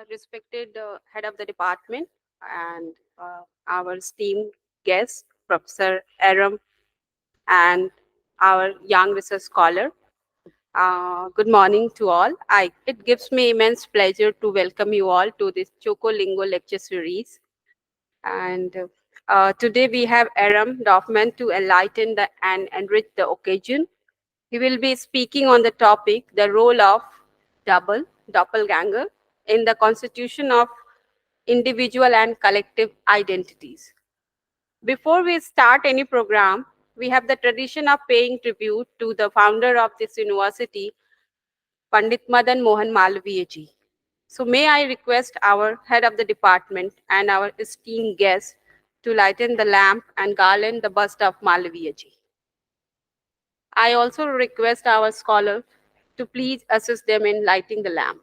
Respected head of the department and our esteemed guest, Professor Eran, and our young research scholar. Good morning to all. It gives me immense pleasure to welcome you all to this Chookolingo lecture series. And today we have Eran Dorfman to enlighten and enrich the occasion. He will be speaking on the topic, the role of doppelganger, in the constitution of individual and collective identities. Before we start any program, we have the tradition of paying tribute to the founder of this university, Pandit Madan Mohan Malviya ji. So may I request our head of the department and our esteemed guests to lighten the lamp and garland the bust of Malviya ji. I also request our scholars to please assist them in lighting the lamp.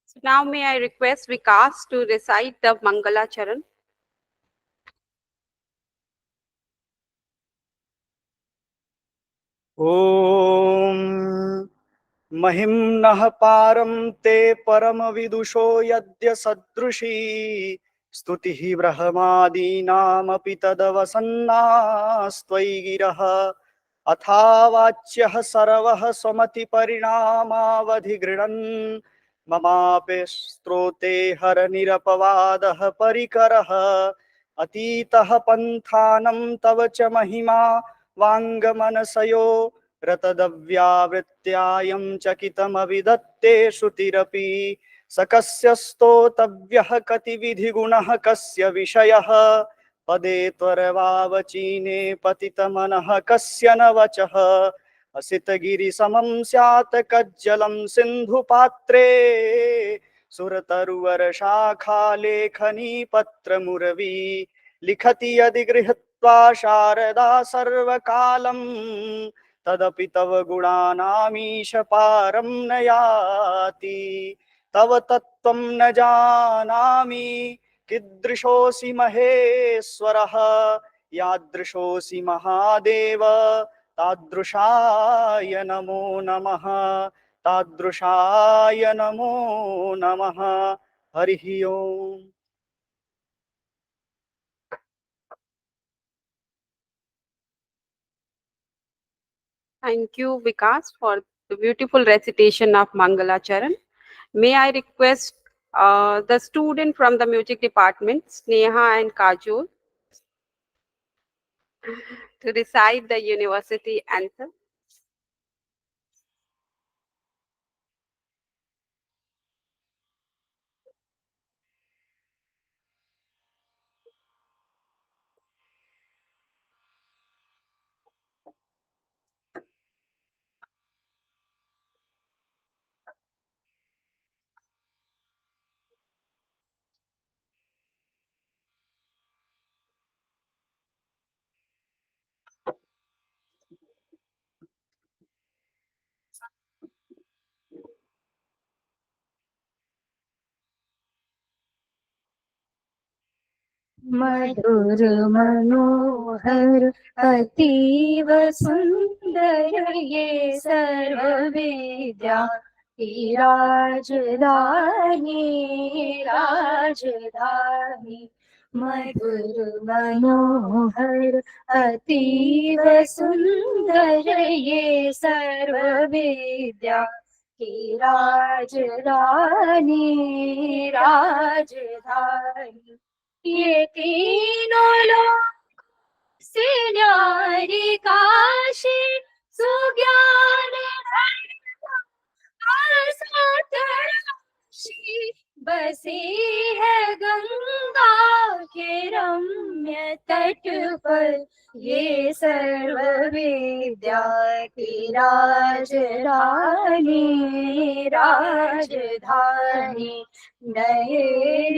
So now may I request Vikas to recite the Mangala Charan. ॐ महिम्नः पारं ते परमविदुषो यद्य सदृशी स्तुतिः ब्रह्मादीनामपि तदवसन्नास्त्वयि गिरः अथावाच्यः सर्वः स्वमतिपरिणामावधिगृह्णन् ममापि स्त्रोते हरनिरपवादः परिकरः अतीतः पन्थानं तव च महिमा वाङ्गमनसयो रतदव्यावृत्त्यायं चकितमविदत्ते श्रुतिरपि स कस्य स्तोतव्यः कतिविधिगुणः कस्य विषयः पदे त्वरवावचीने पतितमनः कस्य न वचः असितगिरिसमं स्यात् कज्जलं सिन्धुपात्रे सुरतरुवरशाखालेखनी पत्रमुरवी लिखति यदि गृहीत्वा शारदा सर्वकालं तदपि तव गुणानामीश पारं न याति तव तत्त्वं न जानामि कीदृशोऽसि महेश्वरः यादृशोऽसि महादेव तादृशाय नमो नमः तादृशाय नमो नमः हरिः ओम्. Thank you, Vikas, for the beautiful recitation of Mangala Charan. May I request the student from the music department, Sneha and Kajol, to recite the university anthem. मधुर मनोहर अतीव सुंदर ये सर्व विद्या की राजधानी राजधानी मधुर मनोहर अतीव सुंदर ये सर्व विद्या की राजरानी राजधानी। ये तीनों लोग से न्यारी काशी सुज्ञान सातराशी बसी है गंगा के रम्य तट पर ये सर्व विद्या की राजरानी राजधानी। नए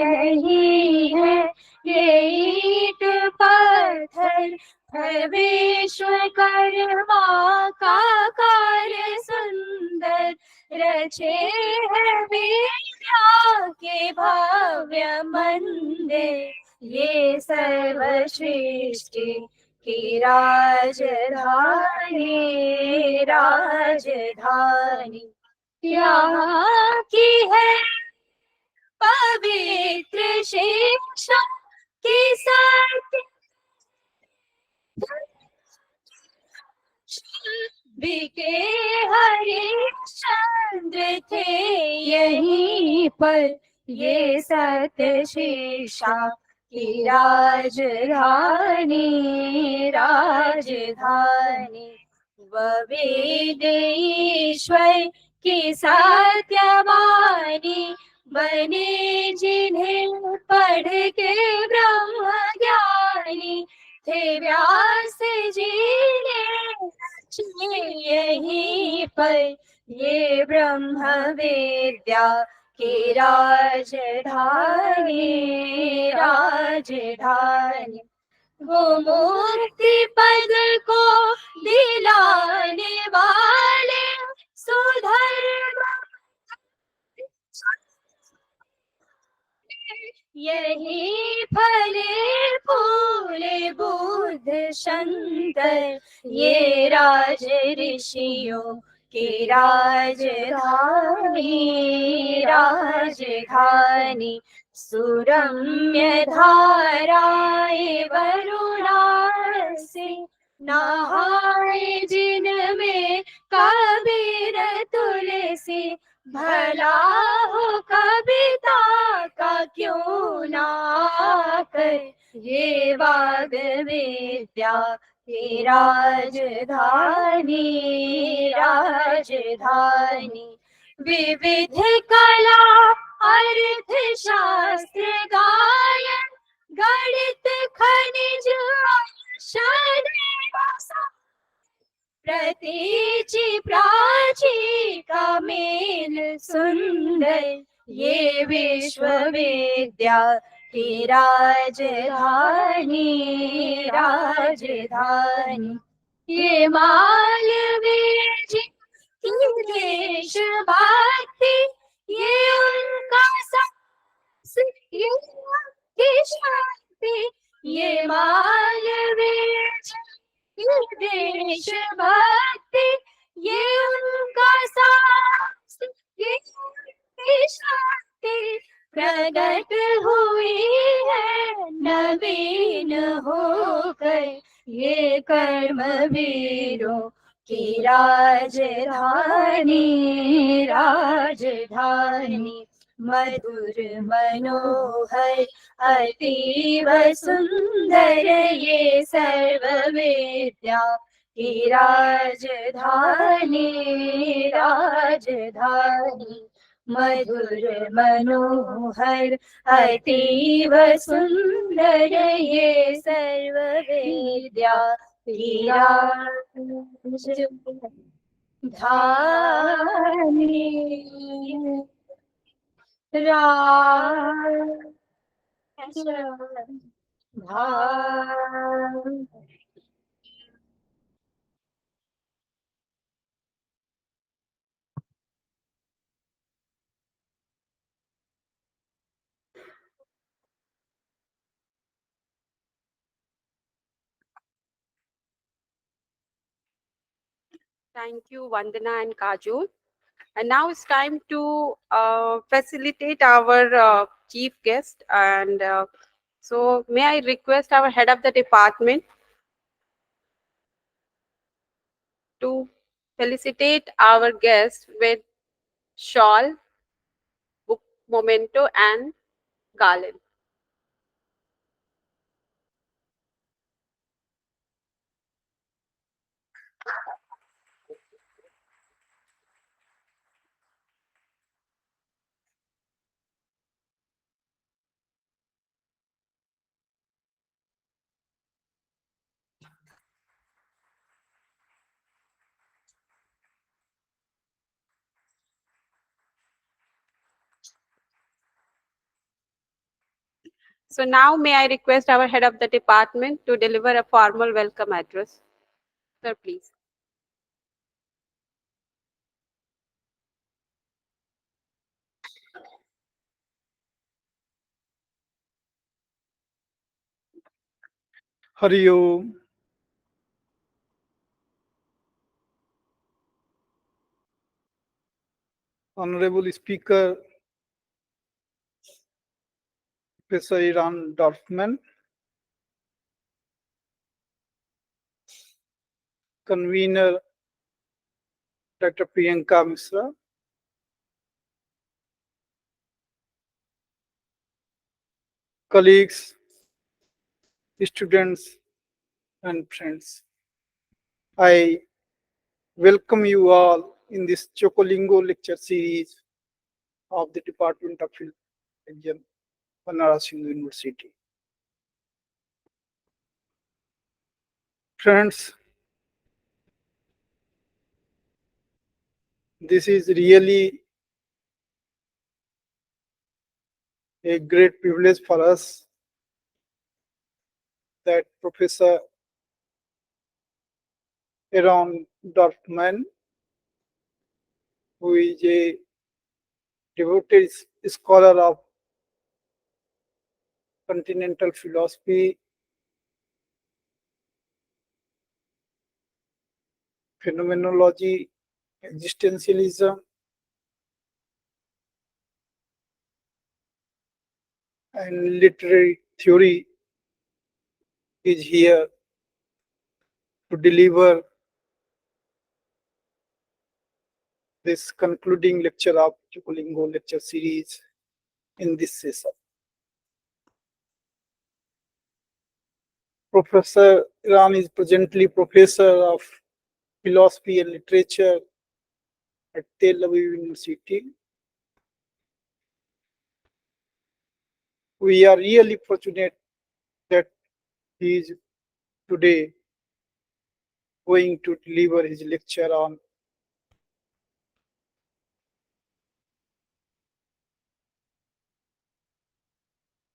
नहीं है ये ईट पत्थर है विश्वकर्मा का कार्य सुंदर रचे है विद्या के भव्य मंदिर ये सर्व सृष्टि की राजधानी राजधानी। यहाँ की है पवित्र शिक्षा की सत्य बिके हरिश्चंद्र थे यहीं पर ये सत्य शिक्षा की राजधानी राजधानी। वेद ईश्वर की सत्यवाणी बने जिन्हें पढ़ के ब्रह्म ज्ञानी थे व्यास जी ने यहीं पर ये ब्रह्म विद्या की राजधानी राजधानी। वो मुक्ति पद को दिलाने वाले सुधर्म यही फले फूले बुद्ध शंकर ये राज ऋषियों की राजधानी राजधानी। सुरम्य धाराएं वरुणा से नहाए जिनमें कबीर तुलसी भला हो कविता का क्यों ना कर ये वाद विद्या की राजधानी राजधानी। विविध कला अर्थ शास्त्र गायन गणित खनिज प्रतीचि प्राची का मेल सुंदर ये विश्वविद्या की राजधानी राजधानी। ये मालवीय जी की देश भक्ति ये उनका साहस ये उनकी शक्ति ये मालवीय देश भक्ति ये उनका साहस ये उनकी शक्ति प्रकट हुई है नवीन होकर ये कर्म वीरों की राजधानी राजधानी। मधुर मनोहर अतीव सुंदर ये सर्व विद्या की राजधानी राजधानी। मधुर मनोहर अतीव सुंदर ये सर्व विद्या की राजधानी Thank you, Vandana and Kajol. And now it's time to facilitate our chief guest. And So may I request our head of the department to felicitate our guest with shawl, book memento, and garland. So now may I request our head of the department to deliver a formal welcome address. Sir, please. Hari Om. Honorable Speaker, Professor Eran Dorfman, Convener Dr. Priyanka Misra, colleagues, students, and friends. I welcome you all in this Chookolingo lecture series of the Department of Religion, Banaras Hindu University. Friends, this is really a great privilege for us that Professor Eran Dorfman, who is a devoted scholar of continental philosophy, phenomenology, existentialism, and literary theory, is here to deliver this concluding lecture of Chookolingo lecture series in this session. Professor Ram is presently Professor of Philosophy and Literature at Tel Aviv University. We are really fortunate that he is today going to deliver his lecture on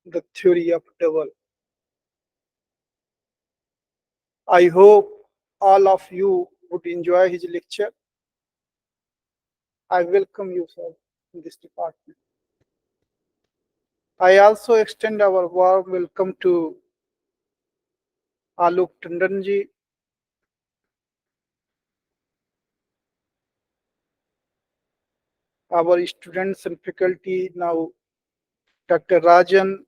the theory of double. I hope all of you would enjoy his lecture. I welcome you, sir, in this department. I also extend our warm welcome to Alok Tandonji, our students and faculty now, Dr. Rajan,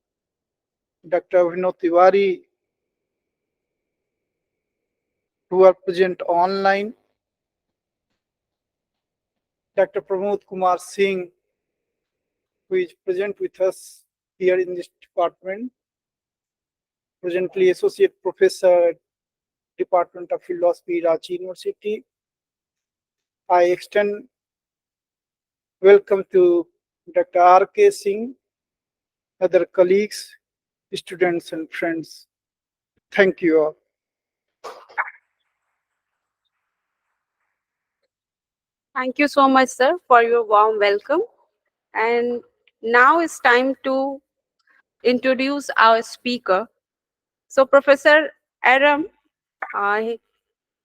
Dr. Vinod Tiwari, who are present online, Dr. Pramod Kumar Singh, who is present with us here in this department, presently Associate Professor at Department of Philosophy, Ranchi University. I extend welcome to Dr. R.K. Singh, other colleagues, students, and friends. Thank you all. Thank you so much, sir, for your warm welcome. And now it's time to introduce our speaker. So Professor Aram he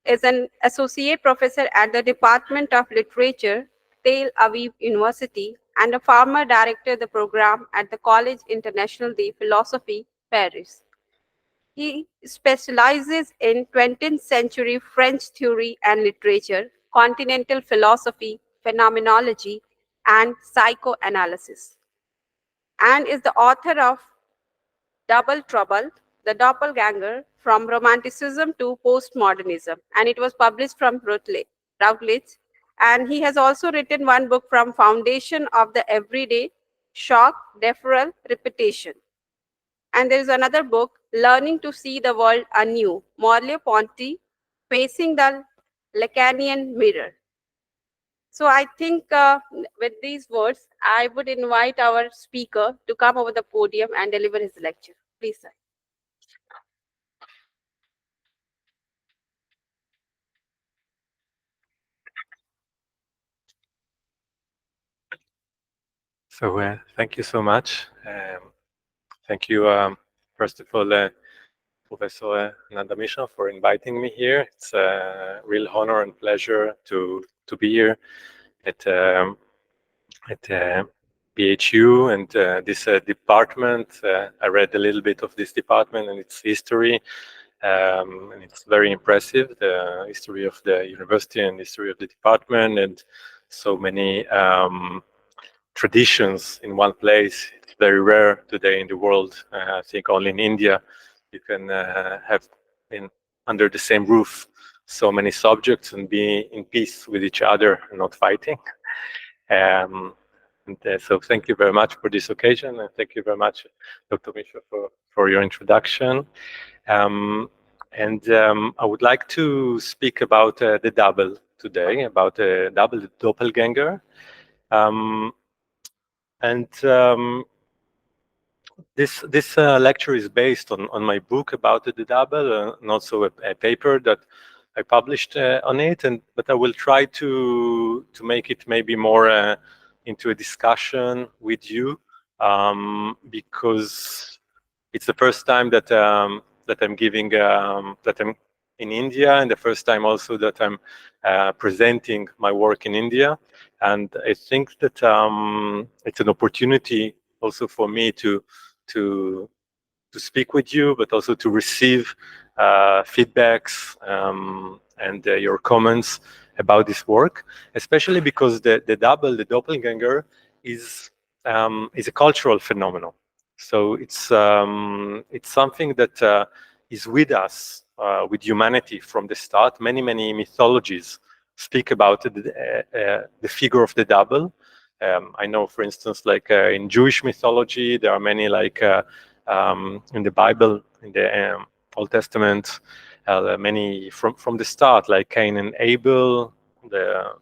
is an associate professor at the Department of Literature, Tel Aviv University, and a former director of the program at the College International de Philosophe, Paris. He specializes in 20th century French theory and literature, continental philosophy, phenomenology, and psychoanalysis, and is the author of Double Trouble, The Doppelganger from Romanticism to Postmodernism, and it was published from Routledge. And he has also written one book from Foundation of the Everyday, Shock, Deferral, Repetition. And there is another book, Learning to See the World Anew, Merleau-Ponty, Facing the Lacanian Mirror. So I think with these words, I would invite our speaker to come over the podium and deliver his lecture. Please, sir. So thank you so much. Thank you, first of all, Professor Nanda Mishra, for inviting me here. It's a real honor and pleasure to be here at BHU and this department. I read a little bit of this department and its history, and it's very impressive, the history of the university and history of the department, and so many traditions in one place. It's very rare today in the world. I think only in India you can have under the same roof so many subjects and be in peace with each other and not fighting. So thank you very much for this occasion, and thank you very much, Dr. Mishra, for your introduction. I would like to speak about the double today, about the double, the doppelganger. This lecture is based on my book about the double, and also a paper that I published on it. But I will try to make it maybe more into a discussion with you, because it's the first time that I'm giving that I'm in India, and the first time also that I'm presenting my work in India. And I think that it's an opportunity also for me to speak with you, but also to receive feedbacks and your comments about this work, especially because the double, the doppelganger, is a cultural phenomenon. So it's something that is with us, with humanity from the start. Many mythologies speak about the figure of the double. I know, for instance, like in Jewish mythology, there are many, like in the Bible, in the Old Testament, many from the start, like Cain and Abel, the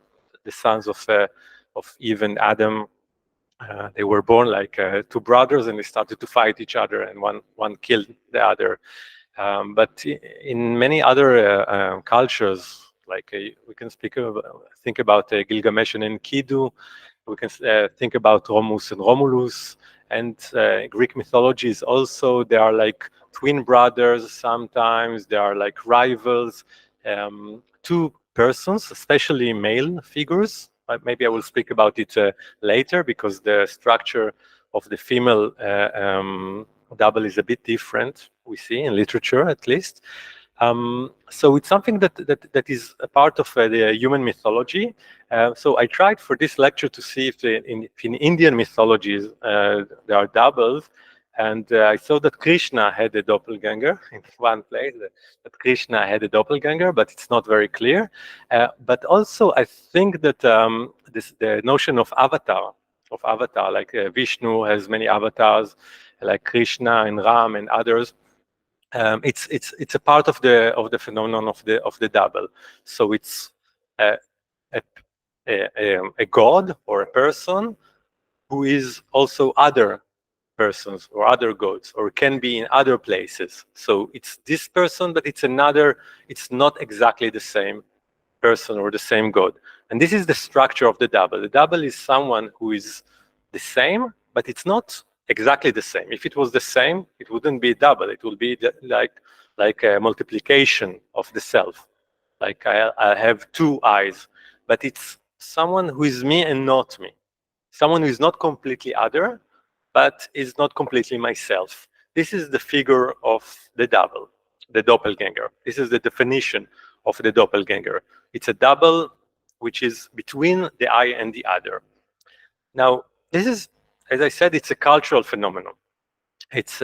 sons of Eve and Adam. They were born like two brothers, and they started to fight each other, and one killed the other. But in many other cultures, like we can think about Gilgamesh and Enkidu. We can think about Romulus and Romulus, and Greek mythologies also. They are like twin brothers. Sometimes they are like rivals. Two persons, especially male figures. Maybe I will speak about it later, because the structure of the female double is a bit different, we see in literature at least. So it's something that is a part of the human mythology. So I tried for this lecture to see if in Indian mythologies there are doubles, and I saw that Krishna had a doppelganger in one place, that Krishna had a doppelganger, but it's not very clear. But also I think that the notion of avatar, like Vishnu has many avatars, like Krishna and Ram and others. It's a part of the phenomenon of the double. So it's a god or a person who is also other persons or other gods, or can be in other places. So it's this person, but it's another. It's not exactly the same person or the same god. And this is the structure of the double. The double is someone who is the same, but it's not exactly the same. If it was the same, it wouldn't be double. It would be like a multiplication of the self. Like I have two eyes, but it's someone who is me and not me. Someone who is not completely other, but is not completely myself. This is the figure of the double, the doppelganger. This is the definition of the doppelganger. It's a double which is between the I and the other. Now, this is, as I said, it's a cultural phenomenon. It's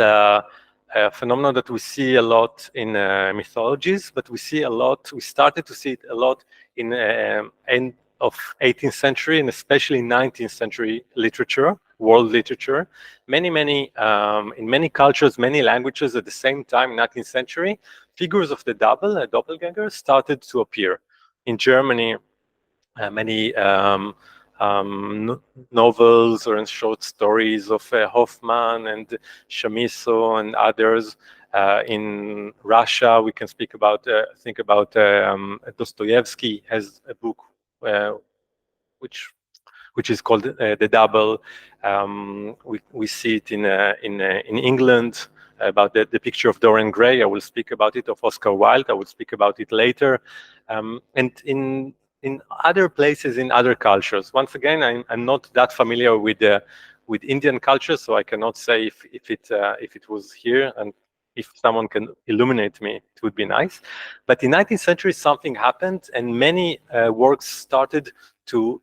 a phenomenon that we see a lot in mythologies, but we started to see it a lot in end of 18th century and especially 19th century literature, world literature. In many cultures, many languages at the same time, 19th century, figures of the double, a doppelganger, started to appear. In Germany, many novels or short stories of Hoffman and Chamisso and others. In Russia, we can think about Dostoevsky has a book which is called The Double. We see it in England about the picture of Dorian Gray. I will speak about it, of Oscar Wilde. I will speak about it later. And in other places, in other cultures. Once again, I'm not that familiar with Indian culture, so I cannot say if it was here, and if someone can illuminate me, it would be nice. But in 19th century, something happened, and many works started to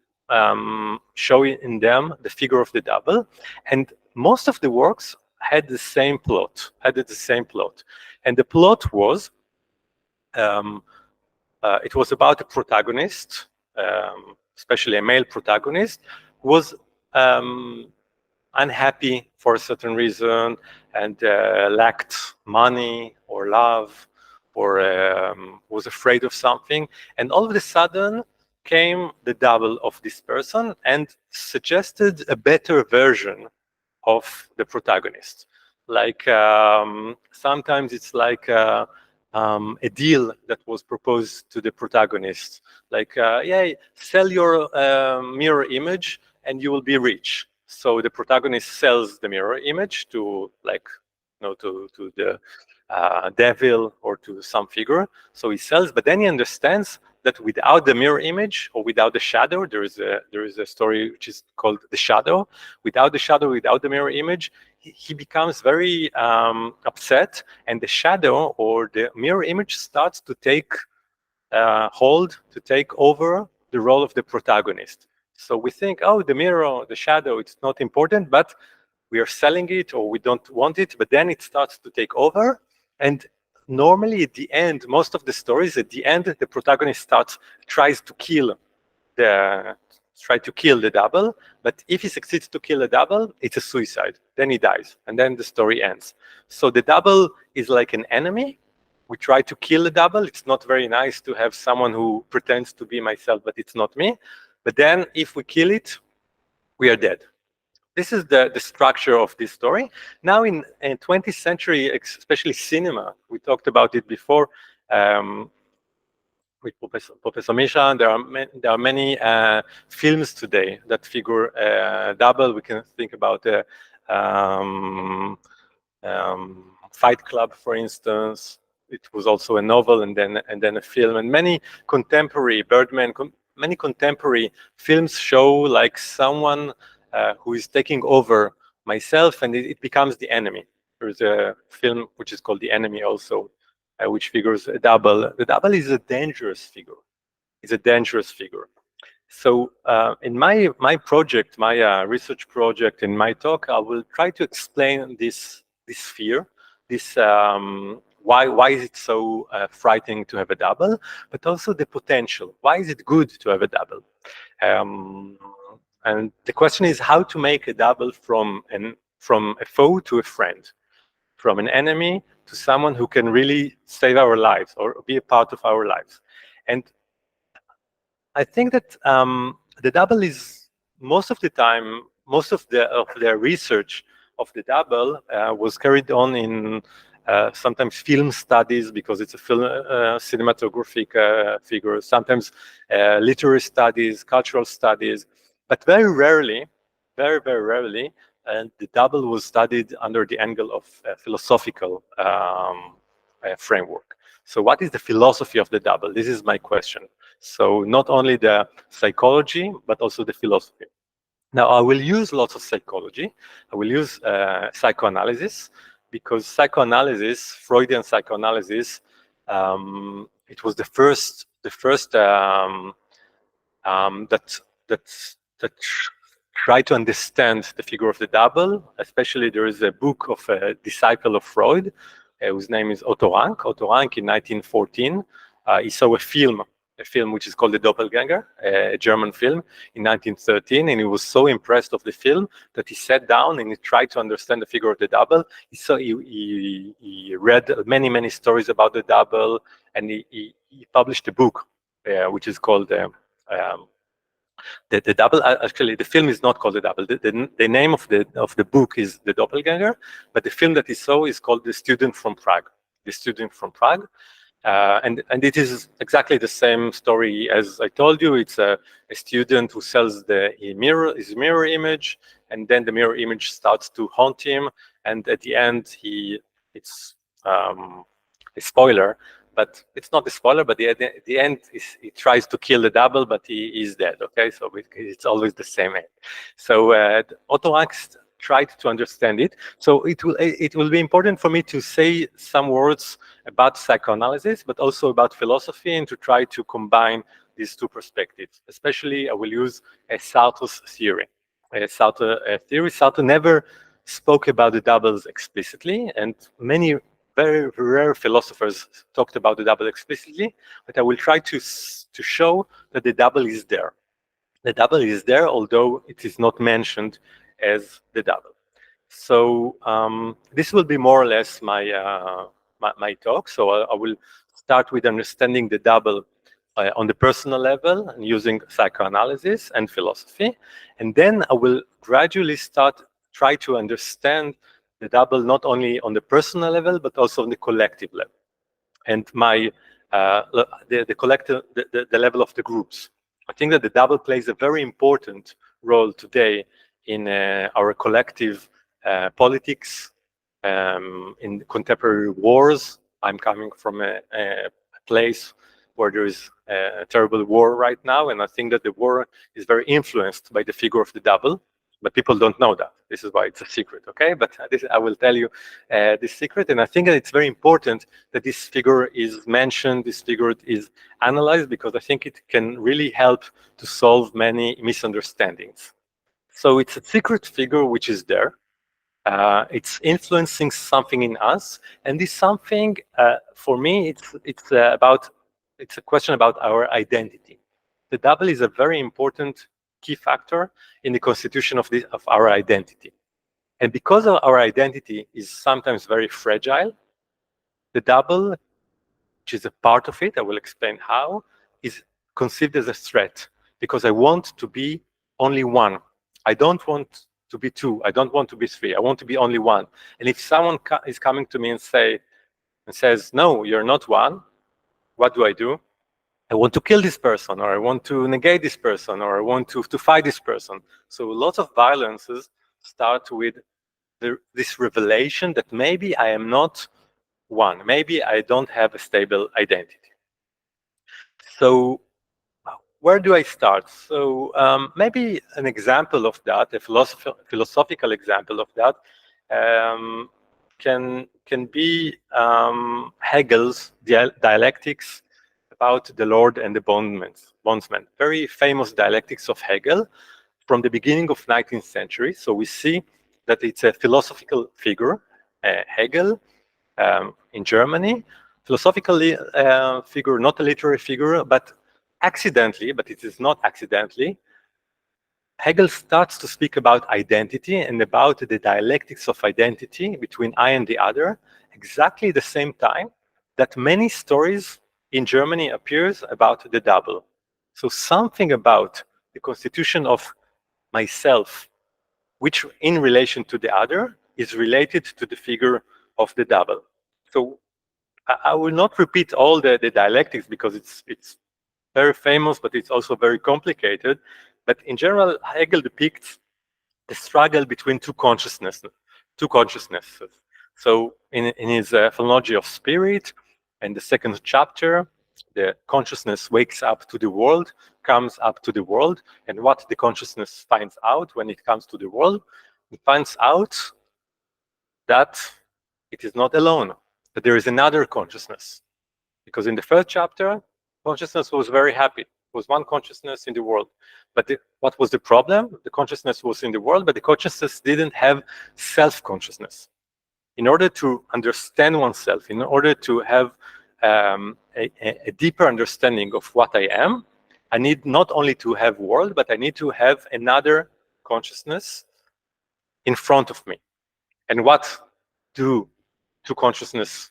show in them the figure of the double, and most of the works had the same plot. And the plot was it was about a protagonist, especially a male protagonist, who was unhappy for a certain reason and lacked money or love or was afraid of something. And all of a sudden came the double of this person and suggested a better version of the protagonist. Like sometimes it's like a deal that was proposed to the protagonist, like yeah, sell your mirror image and you will be rich. So the protagonist sells the mirror image to, like, to the devil or to some figure. So he sells, but then he understands that without the mirror image or without the shadow, there is a story which is called The Shadow. Without the shadow, without the mirror image, he becomes very upset, and the shadow or the mirror image starts to take take over the role of the protagonist. So we think, oh, the mirror, the shadow, it's not important, but we are selling it or we don't want it, but then it starts to take over. And normally at the end, most of the stories, at the end, the protagonist tries to kill the double, but if he succeeds to kill the double, it's a suicide. Then he dies, and then the story ends. So the double is like an enemy. We try to kill the double. It's not very nice to have someone who pretends to be myself, but it's not me. But then if we kill it, we are dead. This is the structure of this story. Now in 20th century, especially cinema, we talked about it before with Professor Misha. There are many films today that figure double. We can think about Fight Club, for instance. It was also a novel and then a film, and many contemporary Birdman. Many contemporary films show like someone who is taking over myself, and it becomes the enemy. There's a film which is called The Enemy also, which figures a double. The double is a dangerous figure. It's a dangerous figure. So in my project, my research project, in my talk, I will try to explain this fear, this why is it so frightening to have a double, but also the potential. Why is it good to have a double? And the question is how to make a double from a foe to a friend, from an enemy to someone who can really save our lives or be a part of our lives. And I think that the double is most of the time, most of the research of the double was carried on in sometimes film studies, because it's a film cinematographic figure, sometimes literary studies, cultural studies, but very rarely, very rarely, and the double was studied under the angle of philosophical framework. So what is the philosophy of the double? This is my question. So not only the psychology, but also the philosophy. Now, I will use lots of psychology. I will use psychoanalysis, because psychoanalysis, Freudian psychoanalysis, it was the first that try to understand the figure of the double. Especially there is a book of a disciple of Freud, whose name is Otto Rank. Otto Rank in 1914, he saw a film which is called The Doppelgänger, a German film in 1913, and he was so impressed of the film that he sat down and he tried to understand the figure of the double. He read many stories about the double, and he published a book which is called the double. Actually, the film is not called The Double. The name of the book is The Doppelgänger, but the film that he saw is called The Student from Prague. The Student from Prague. And it is exactly the same story as I told you. It's a student who sells his mirror image, and then the mirror image starts to haunt him, and at the end it's a spoiler, but it's not a spoiler, but at the end he tries to kill the double, but he is dead. Okay, so it's always the same end. So Otto Rank tried to understand it. So it will be important for me to say some words about psychoanalysis, but also about philosophy, and to try to combine these two perspectives. Especially, I will use Sartre's theory. Sartre never spoke about the doubles explicitly, and many very rare philosophers talked about the double explicitly, but I will try to show that the double is there. The double is there, although it is not mentioned as the double. So this will be more or less my talk. So I will start with understanding the double on the personal level and using psychoanalysis and philosophy. And then I will gradually try to understand the double not only on the personal level, but also on the collective level. And the collective, the level of the groups. I think that the double plays a very important role today in our collective politics, in contemporary wars. I'm coming from a place where there is a terrible war right now, and I think that the war is very influenced by the figure of the double, but people don't know that. This is why it's a secret, okay? But I will tell you this secret, and I think that it's very important that this figure is mentioned, this figure is analyzed, because I think it can really help to solve many misunderstandings. So it's a secret figure which is there. It's influencing something in us, and this something, for me, it's a question about our identity. The double is a very important key factor in the constitution of our identity, and because our identity is sometimes very fragile, the double, which is a part of it, I will explain how, is conceived as a threat, because I want to be only one. I don't want to be two. I don't want to be three. I want to be only one. And if someone is coming to me and says, no, you're not one, what do? I want to kill this person, or I want to negate this person, or I want to fight this person. So lots of violences start with this revelation that maybe I am not one. Maybe I don't have a stable identity. So where do I start? So maybe an example of that, a philosophical example of that, can be Hegel's dialectics about the Lord and the bondsman. Very famous dialectics of Hegel from the beginning of 19th century. So we see that it's a philosophical figure, Hegel, in Germany. Philosophical figure, not a literary figure, but accidentally, but it is not accidentally, Hegel starts to speak about identity and about the dialectics of identity between I and the other, exactly the same time that many stories in Germany appears about the double. So something about the constitution of myself, which in relation to the other is related to the figure of the double. So I will not repeat all the dialectics because it's very famous, but it's also very complicated. But in general, Hegel depicts the struggle between two consciousnesses. So in his philology of spirit, in the second chapter, the consciousness wakes up to the world, comes up to the world, and what the consciousness finds out when it comes to the world, it finds out that it is not alone, that there is another consciousness. Because in the first chapter, consciousness was very happy. was one consciousness in the world. But what was the problem? The consciousness was in the world, but the consciousness didn't have self-consciousness. In order to understand oneself, in order to have a deeper understanding of what I am, I need not only to have world, but I need to have another consciousness in front of me. And what do two consciousnesses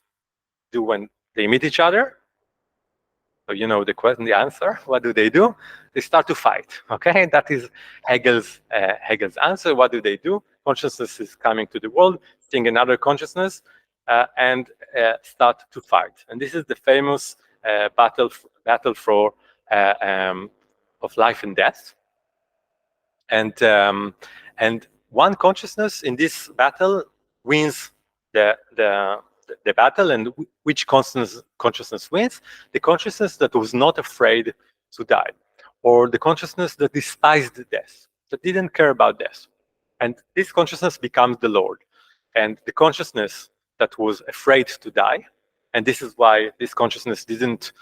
do when they meet each other? So you know the question, the answer. What do? They start to fight. Okay, that is Hegel's answer. What do? Consciousness is coming to the world, seeing another consciousness, and start to fight. And this is the famous battle for of life and death. And one consciousness in this battle wins the battle. And which consciousness wins? The consciousness that was not afraid to die, or the consciousness that despised death, that didn't care about death. And this consciousness becomes the Lord. And the consciousness that was afraid to die, and this is why this consciousness didn't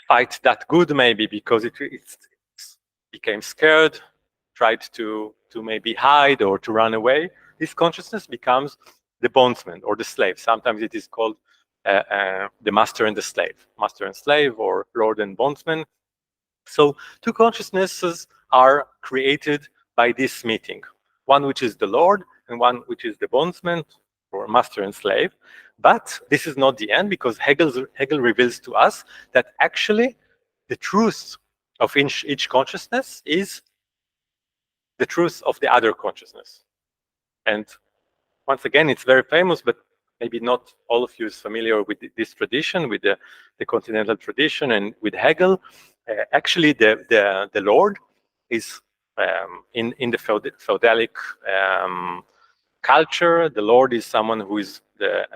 fight that good, maybe because it became scared, tried to maybe hide or to run away. This consciousness becomes the bondsman or the slave. Sometimes it is called the master and the slave, or lord and bondsman. So two consciousnesses are created by this meeting. One which is the Lord and one which is the bondsman, or master and slave. But this is not the end, because Hegel reveals to us that actually the truth of each consciousness is the truth of the other consciousness. And once again, it's very famous, but maybe not all of you is familiar with this tradition, with the continental tradition and with Hegel. Actually, the Lord is in the feudalic culture. The Lord is someone who is the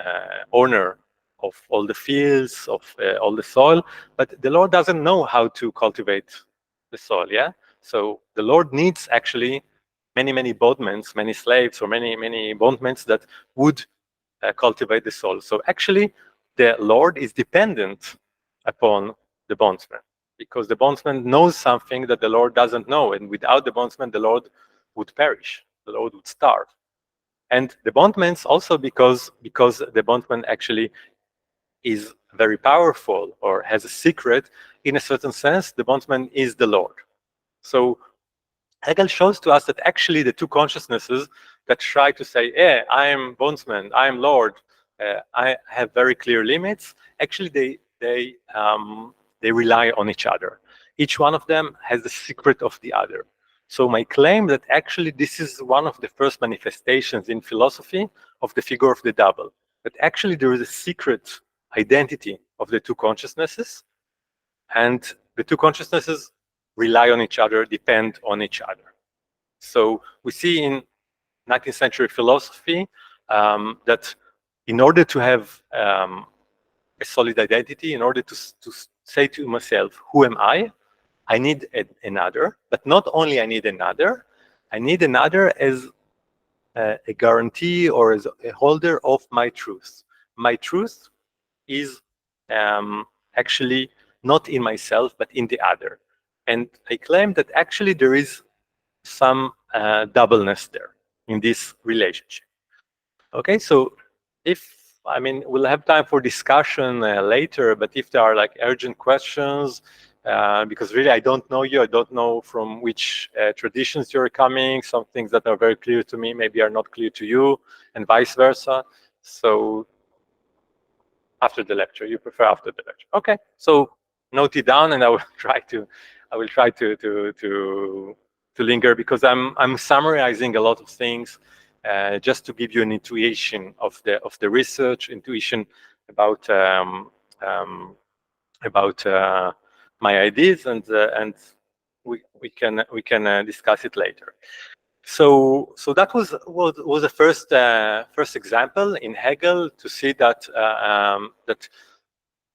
owner of all the fields, of all the soil, but the Lord doesn't know how to cultivate the soil. Yeah, so the Lord needs actually many bondmen, many slaves, or many bondmen that would cultivate the soil. So actually, the Lord is dependent upon the bondsman, because the bondsman knows something that the Lord doesn't know, and without the bondsman, the Lord would perish. The Lord would starve. And the bondman also because the bondman actually is very powerful or has a secret. In a certain sense, the bondman is the Lord. So Hegel shows to us that actually the two consciousnesses that try to say, "Yeah, I am bondsman, I am Lord, I have very clear limits," actually they rely on each other. Each one of them has the secret of the other. So my claim that actually this is one of the first manifestations in philosophy of the figure of the double, that actually there is a secret identity of the two consciousnesses, and the two consciousnesses rely on each other, depend on each other. So we see in 19th century philosophy that in order to have a solid identity, in order to say to myself, who am I need another. But not only I need another as a guarantee or as a holder of my truth. My truth is actually not in myself, but in the other. And I claim that actually there is some doubleness there in this relationship. Okay, so we'll have time for discussion later, but if there are like urgent questions, because really I don't know you, I don't know from which traditions you're coming, some things that are very clear to me maybe are not clear to you, and vice versa. So after the lecture, you prefer after the lecture. Okay, so note it down, and I will try to linger, because I'm summarizing a lot of things just to give you an intuition of the research, intuition about my ideas, and we can discuss it later. So that was the first example in Hegel to see that that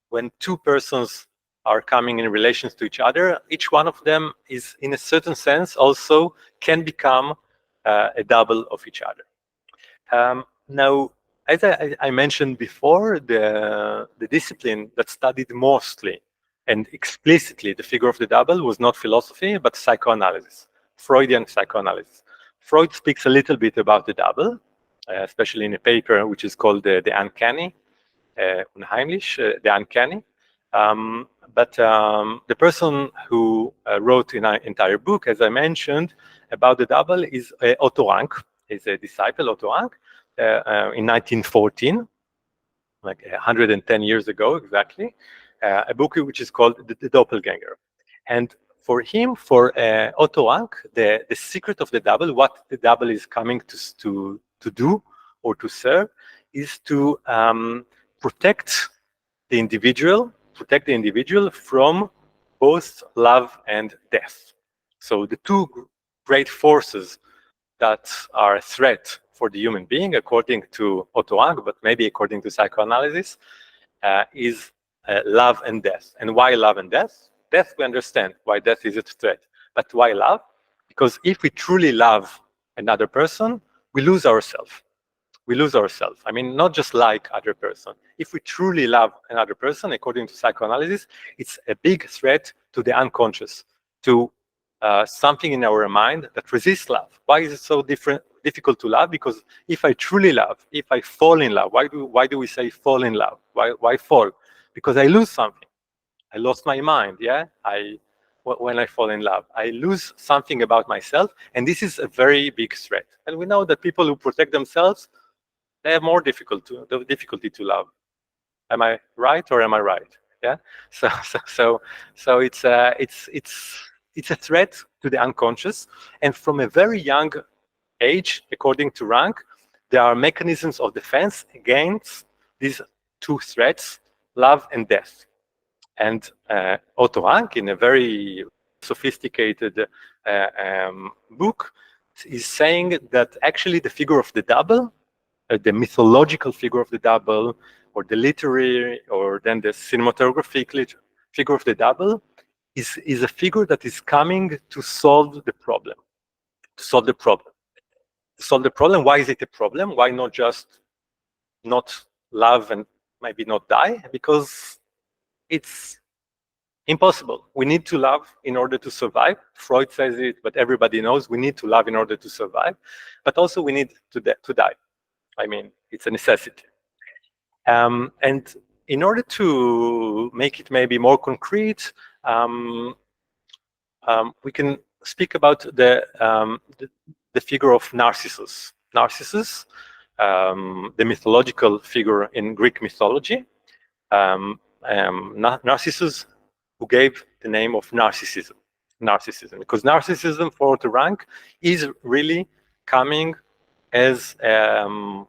when two persons are coming in relations to each other, each one of them is, in a certain sense, also can become a double of each other. Now, as I mentioned before, the discipline that studied mostly and explicitly the figure of the double was not philosophy, but psychoanalysis, Freudian psychoanalysis. Freud speaks a little bit about the double, especially in a paper which is called the Uncanny, Unheimlich, the Uncanny. But the person who wrote an entire book, as I mentioned, about the double is Otto Rank, is a disciple, Otto Rank, in 1914, like 110 years ago exactly, a book which is called The Doppelganger. And for him, for Otto Rank, the secret of the double, what the double is coming to do or to serve, is to protect the individual from both love and death. So the two great forces that are a threat for the human being, according to Otto Rank, but maybe according to psychoanalysis, is love and death. And why love and death? Death, we understand why death is a threat. But why love? Because if we truly love another person, we lose ourselves. We lose ourselves. I mean, not just like other person. If we truly love another person, according to psychoanalysis, it's a big threat to the unconscious, to something in our mind that resists love. Why is it so difficult to love? Because if I truly love, if I fall in love, why do we say fall in love? Why fall? Because I lose something. I lost my mind. Yeah, when I fall in love, I lose something about myself, and this is a very big threat. And we know that people who protect themselves, they have more difficulty to love. Am I right or am I right? Yeah. So it's a threat to the unconscious, and from a very young age, according to Rank, there are mechanisms of defense against these two threats, love and death. And Otto Rank, in a very sophisticated book, is saying that actually the figure of the double, the mythological figure of the double, or the literary, or then the cinematographic figure of the double, is a figure that is coming to solve the problem. To solve the problem. To solve the problem. Why is it a problem? Why not just not love and maybe not die? Because it's impossible. We need to love in order to survive. Freud says it, but everybody knows we need to love in order to survive. But also we need to die. I mean, it's a necessity. And in order to make it maybe more concrete, we can speak about the figure of Narcissus. Narcissus, the mythological figure in Greek mythology. Narcissus, who gave the name of narcissism. Because narcissism, for Otto Rank, is really coming as an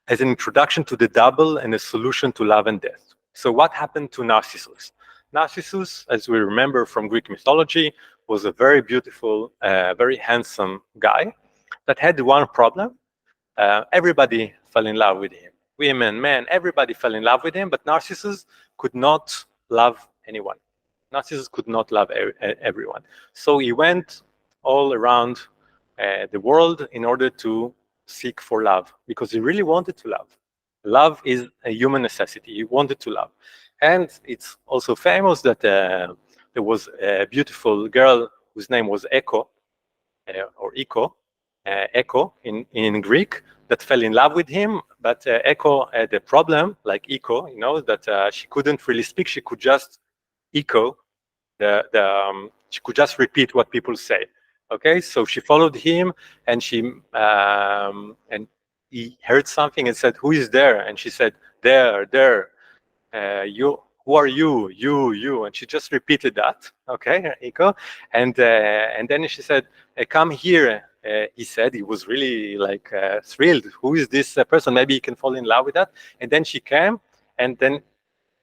introduction to the double and a solution to love and death. So what happened to Narcissus? Narcissus, as we remember from Greek mythology, was a very beautiful, very handsome guy that had one problem. Everybody fell in love with him. Women, men, everybody fell in love with him, but Narcissus could not love anyone. Narcissus could not love everyone. So he went all around the world in order to seek for love, because he really wanted to love. Love is a human necessity. He wanted to love. And it's also famous that there was a beautiful girl whose name was Echo, or Echo in Greek, that fell in love with him. But Echo had a problem, like Echo, that she couldn't really speak. She could just echo she could just repeat what people say. Okay, so she followed him, and and he heard something and said, "Who is there?" And she said, "There. You. Who are you? You." And she just repeated that. Okay, echo. And then she said, "Come here." He said he was really like thrilled. Who is this person? Maybe he can fall in love with that. And then she came, and then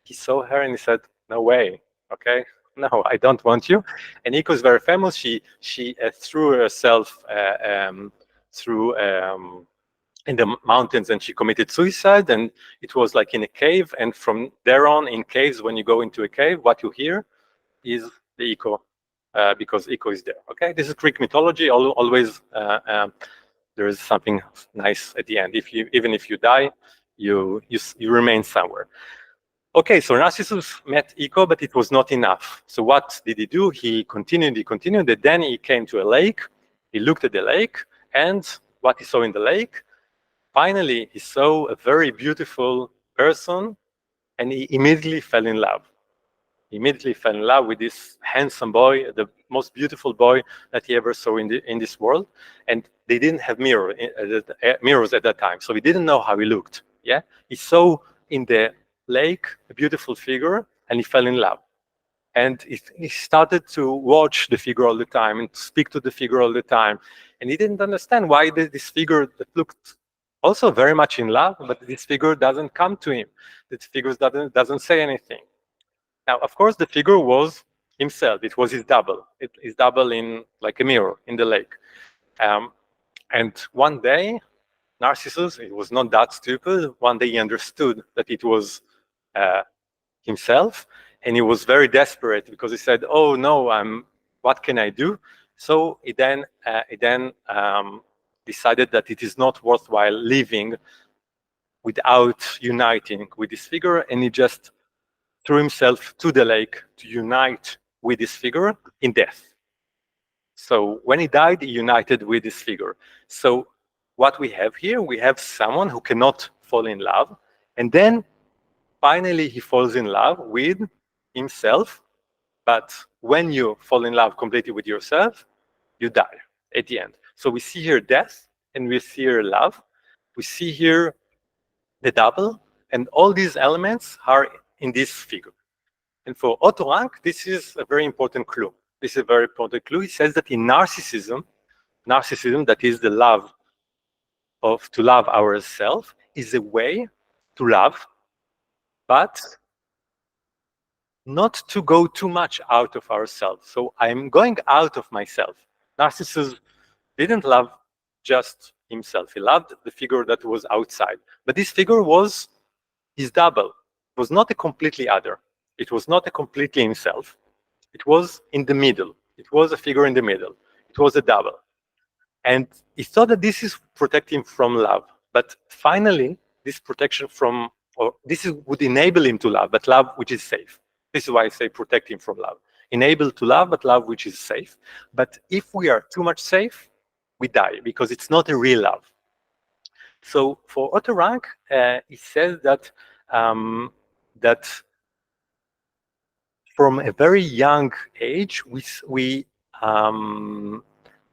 he saw her and he said, "No way. Okay, no, I don't want you." And Iko is very famous. She threw herself through in the mountains, and she committed suicide. And it was like in a cave. And from there on, in caves, when you go into a cave, what you hear is the Iko, because Iko is there. Okay, this is Greek mythology. Always there is something nice at the end. Even if you die, you remain somewhere. Okay, so Narcissus met Eco, but it was not enough. So what did he do? He continued, and then he came to a lake. He looked at the lake, and what he saw in the lake, finally he saw a very beautiful person, and he immediately fell in love. He immediately fell in love with this handsome boy, the most beautiful boy that he ever saw in this world. And they didn't have mirrors at that time, so he didn't know how he looked. Yeah, he saw in the lake a beautiful figure, and he fell in love. And he started to watch the figure all the time and speak to the figure all the time. And he didn't understand why this figure that looked also very much in love, but this figure doesn't come to him. This figure doesn't say anything. Now, of course, the figure was himself. It was his double. His double in like a mirror in the lake. And one day, Narcissus, he was not that stupid. One day he understood that it was himself, and he was very desperate because he said, "Oh no, what can I do?" So he then decided that it is not worthwhile living without uniting with this figure, and he just threw himself to the lake to unite with this figure in death. So when he died, he united with this figure. So what we have here, we have someone who cannot fall in love, and then finally he falls in love with himself. But when you fall in love completely with yourself, you die at the end. So we see here death, and we see here love. We see here the double, and all these elements are in this figure. And for Otto Rank, this is a very important clue. This is a very important clue. He says that in narcissism, that is the love to love ourselves, is a way to love, but not to go too much out of ourselves. So I'm going out of myself. Narcissus didn't love just himself. He loved the figure that was outside. But this figure was his double. It was not a completely other. It was not a completely himself. It was in the middle. It was a figure in the middle. It was a double. And he thought that this is protecting from love. But finally, this protection from, or would enable him to love, but love which is safe. This is why I say protect him from love. Enable to love, but love which is safe. But if we are too much safe, we die because it's not a real love. So for Otto Rank, he says that that from a very young age, we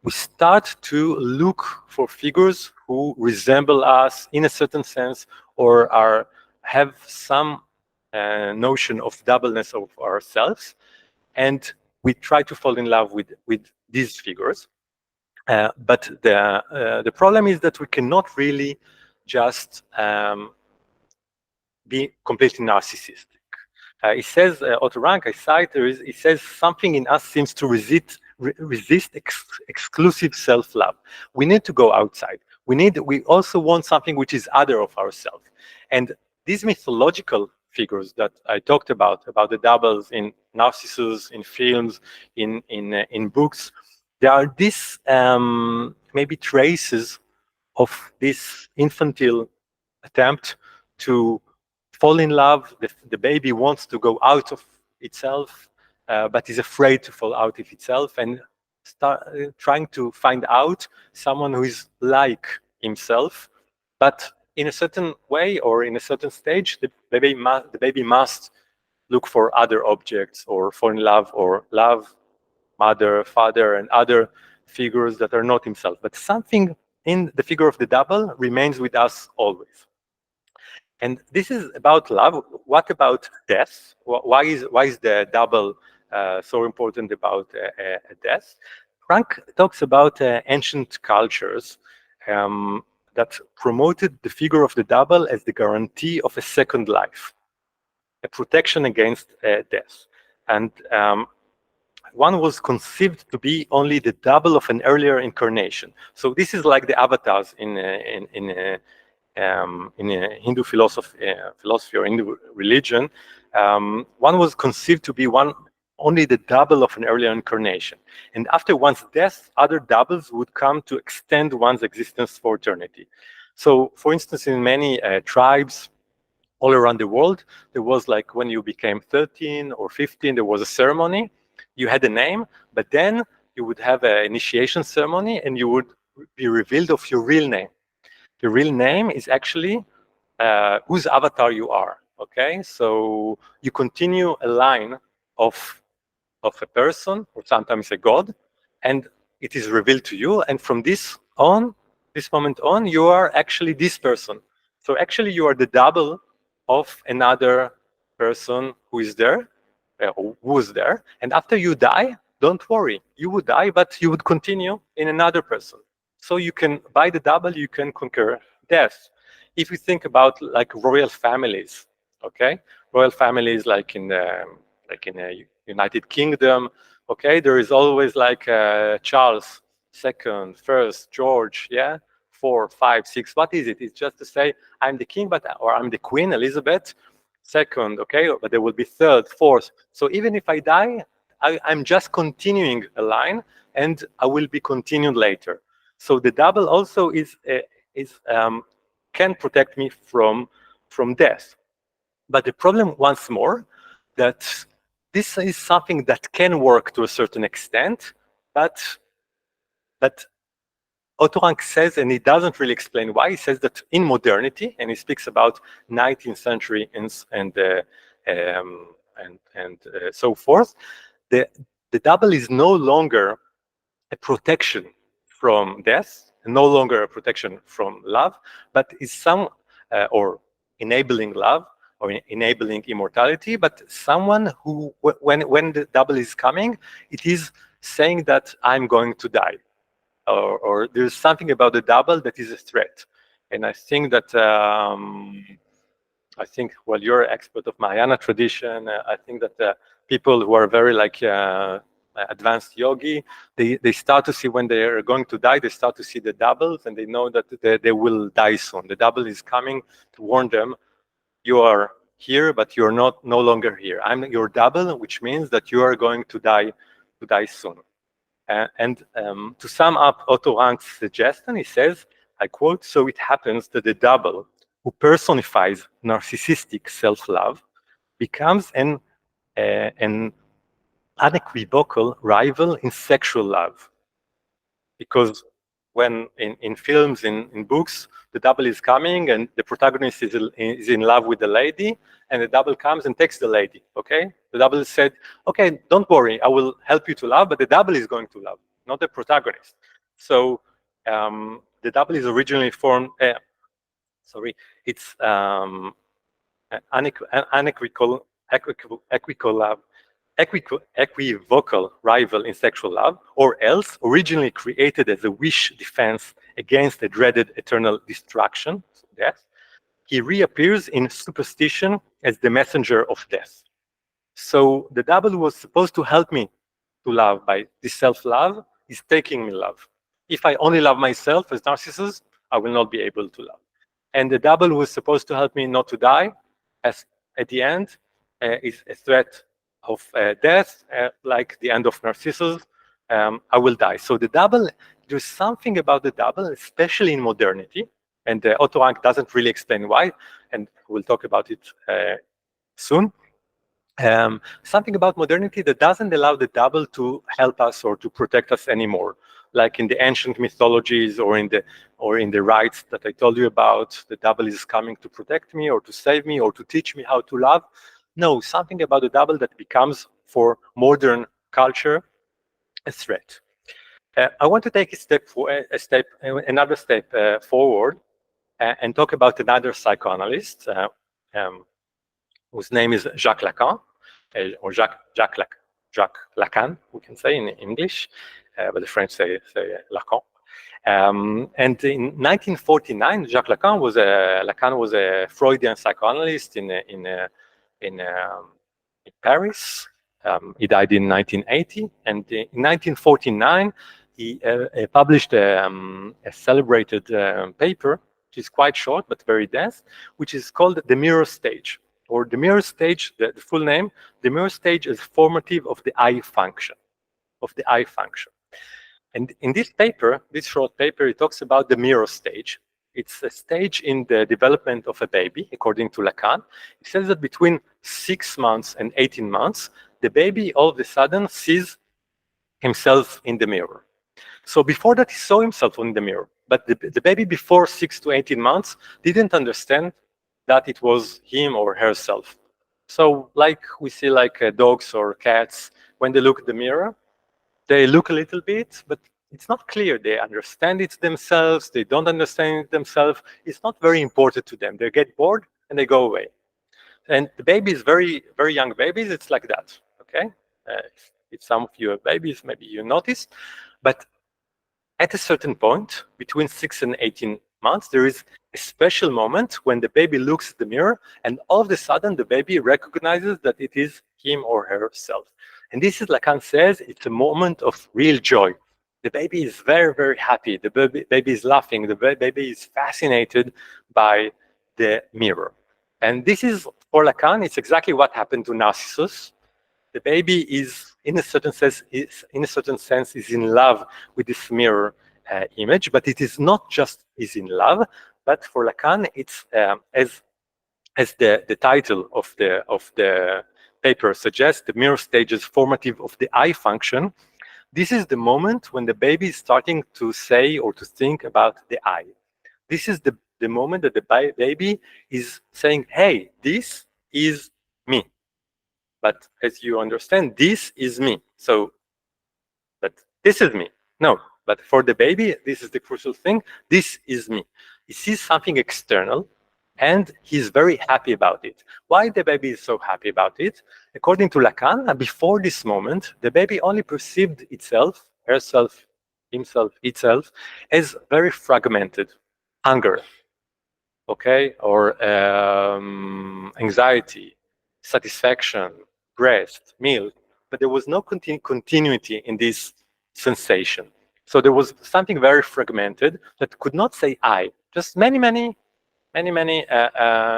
start to look for figures who resemble us in a certain sense, or have some notion of doubleness of ourselves, and we try to fall in love with these figures. But the problem is that we cannot really just be completely narcissistic. He says, Otto Rank, I cite, he says, something in us seems to resist exclusive self-love. We need to go outside. We also want something which is other of ourselves. And these mythological figures that I talked about the doubles in Narcissus, in films, in books, there are these maybe traces of this infantile attempt to fall in love. The baby wants to go out of itself, but is afraid to fall out of itself, and start trying to find out someone who is like himself, but in a certain way or in a certain stage, the baby must look for other objects or fall in love or love mother, father, and other figures that are not himself. But something in the figure of the double remains with us always. And this is about love. What about death? Why is the double so important about death? Frank talks about ancient cultures that promoted the figure of the double as the guarantee of a second life, a protection against death. And one was conceived to be only the double of an earlier incarnation. So this is like the avatars in Hindu philosophy or Hindu religion. One was conceived to be only the double of an earlier incarnation. And after one's death, other doubles would come to extend one's existence for eternity. So, for instance, in many tribes, all around the world. There was like when you became 13 or 15, there was a ceremony. You had a name, but then you would have an initiation ceremony and you would be revealed of your real name. The real name is actually whose avatar you are. Okay, so you continue a line of a person or sometimes a god, and it is revealed to you. And from this moment on, you are actually this person. So actually, you are the double of another person who is there, or who was there. And after you die, don't worry, you would die, but you would continue in another person. So you can, by the double, you can conquer death. If you think about like royal families, okay, royal families like in the United Kingdom, okay, there is always like Charles II, first, George, yeah, 4, 5, 6. What is it? It's just to say I'm the king, or I'm the queen, Elizabeth II, okay, but there will be third, fourth. So even if I die, I'm just continuing a line, and I will be continued later. So the double also can protect me from death. But the problem, once more, that this is something that can work to a certain extent, but Otto Rank says, and he doesn't really explain why, he says that in modernity, and he speaks about 19th century and so forth, the double is no longer a protection from death, no longer a protection from love, but is or enabling love, or enabling immortality, but someone who, when the double is coming, it is saying that I'm going to die, or there's something about the double that is a threat. And I think that well, you're an expert of Mahayana tradition. I think that people who are very like advanced yogi, they start to see when they are going to die, they start to see the doubles, and they know that they will die soon. The double is coming to warn them, you are here, but you're no longer here. I'm your double, which means that you are going to die soon. And to sum up Otto Rank's suggestion, he says, I quote, "So it happens that the double who personifies narcissistic self-love becomes an unequivocal rival in sexual love." Because when in films, in books, the double is coming and the protagonist is in love with the lady, and the double comes and takes the lady, okay? The double said, okay, don't worry, I will help you to love, but the double is going to love, not the protagonist. So the double is originally formed, it's unequivocal equivocal rival in sexual love, or else originally created as a wish defense against the dreaded eternal destruction, death, he reappears in superstition as the messenger of death. So the double was supposed to help me to love by this self-love is taking me love. If I only love myself as Narcissus, I will not be able to love. And the double was supposed to help me not to die, as at the end is a threat of death, like the end of Narcissus. I will die. So the double, there's something about the double, especially in modernity, and Otto Rank doesn't really explain why, and we'll talk about it soon. Something about modernity that doesn't allow the double to help us or to protect us anymore, like in the ancient mythologies or in the rites that I told you about. The double is coming to protect me or to save me or to teach me how to love. No, something about the double that becomes for modern culture a threat. I want to take another step forward and talk about another psychoanalyst whose name is Jacques Lacan. Or Jacques Lacan, we can say in English, but the French say Lacan. And in 1949, Jacques Lacan was a Freudian psychoanalyst in Paris. He died in 1980, and in 1949 he published a celebrated paper, which is quite short but very dense, which is called The Mirror Stage. Or the mirror stage, the full name, the mirror stage is formative of the I function, And in this paper, this short paper, it talks about the mirror stage. It's a stage in the development of a baby, according to Lacan. He says that between 6 months and 18 months, the baby all of a sudden sees himself in the mirror. So before that, he saw himself in the mirror. But the baby before 6 to 18 months didn't understand that it was him or herself. So like we see like dogs or cats, when they look at the mirror, they look a little bit, but it's not clear. They understand it themselves. They don't understand it themselves. It's not very important to them. They get bored and they go away. And the babies, very, very young babies, it's like that, okay? If some of you have babies, maybe you notice. But at a certain point, between 6 and 18 months, there is a special moment when the baby looks at the mirror and all of a sudden the baby recognizes that it is him or herself. And this is, Lacan says, it's a moment of real joy. The baby is very, very happy. The baby is laughing. The baby is fascinated by the mirror. And this is, for Lacan, it's exactly what happened to Narcissus. The baby is, in a certain sense, is in love with this mirror image, but it is not just is in love, but for Lacan, it's as the title of the paper suggests, the mirror stage is formative of the I function. This is the moment when the baby is starting to say or to think about the I. This is the moment that the baby is saying, hey, this is me. But as you understand, this is me. So, but this is me. No, but for the baby, this is the crucial thing. This is me. He sees something external and he's very happy about it. Why the baby is so happy about it? According to Lacan, before this moment, the baby only perceived itself, herself, himself, itself, as very fragmented. Hunger, okay, or anxiety, satisfaction, breast, milk, but there was no continuity in this sensation. So there was something very fragmented that could not say I, just many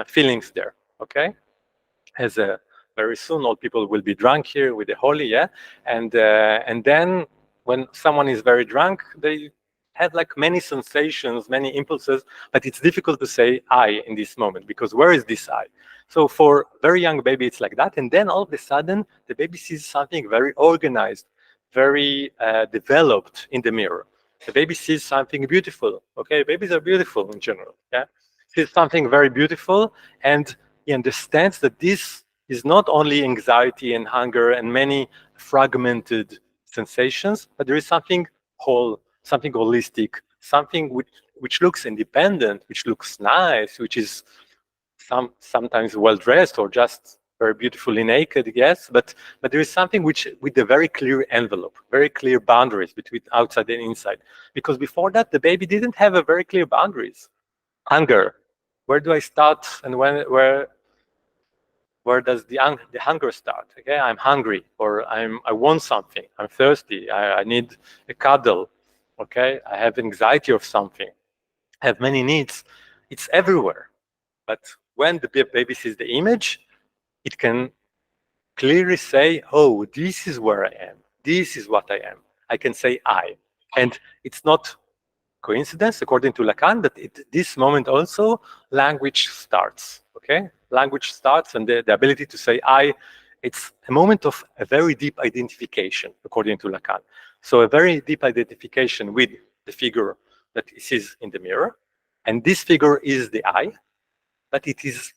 feelings there, okay? As very soon all people will be drunk here with the holy, yeah? And then when someone is very drunk, they have like many sensations, many impulses, but it's difficult to say I in this moment, because where is this I? So for very young baby, it's like that. And then all of a sudden, the baby sees something very organized, very developed in the mirror. The baby sees something beautiful, okay? Babies are beautiful in general, yeah? Sees something very beautiful, and he understands that this is not only anxiety and hunger and many fragmented sensations, but there is something whole, something holistic, something which looks independent, which looks nice, which is sometimes well dressed or just very beautifully naked, yes, but there is something which with a very clear envelope, very clear boundaries between outside and inside. Because before that, the baby didn't have a very clear boundaries. Hunger, where do I start and where does the hunger start? Okay, I'm hungry, or I want something, I'm thirsty, I need a cuddle, okay, I have anxiety of something, I have many needs. It's everywhere. But when the baby sees the image, it can clearly say, oh, this is where I am, this is what I am. I can say I. And it's not coincidence, according to Lacan, that at this moment also language starts, okay? Language starts, and the ability to say I, it's a moment of a very deep identification, according to Lacan. So a very deep identification with the figure that he sees in the mirror. And this figure is the I, but it is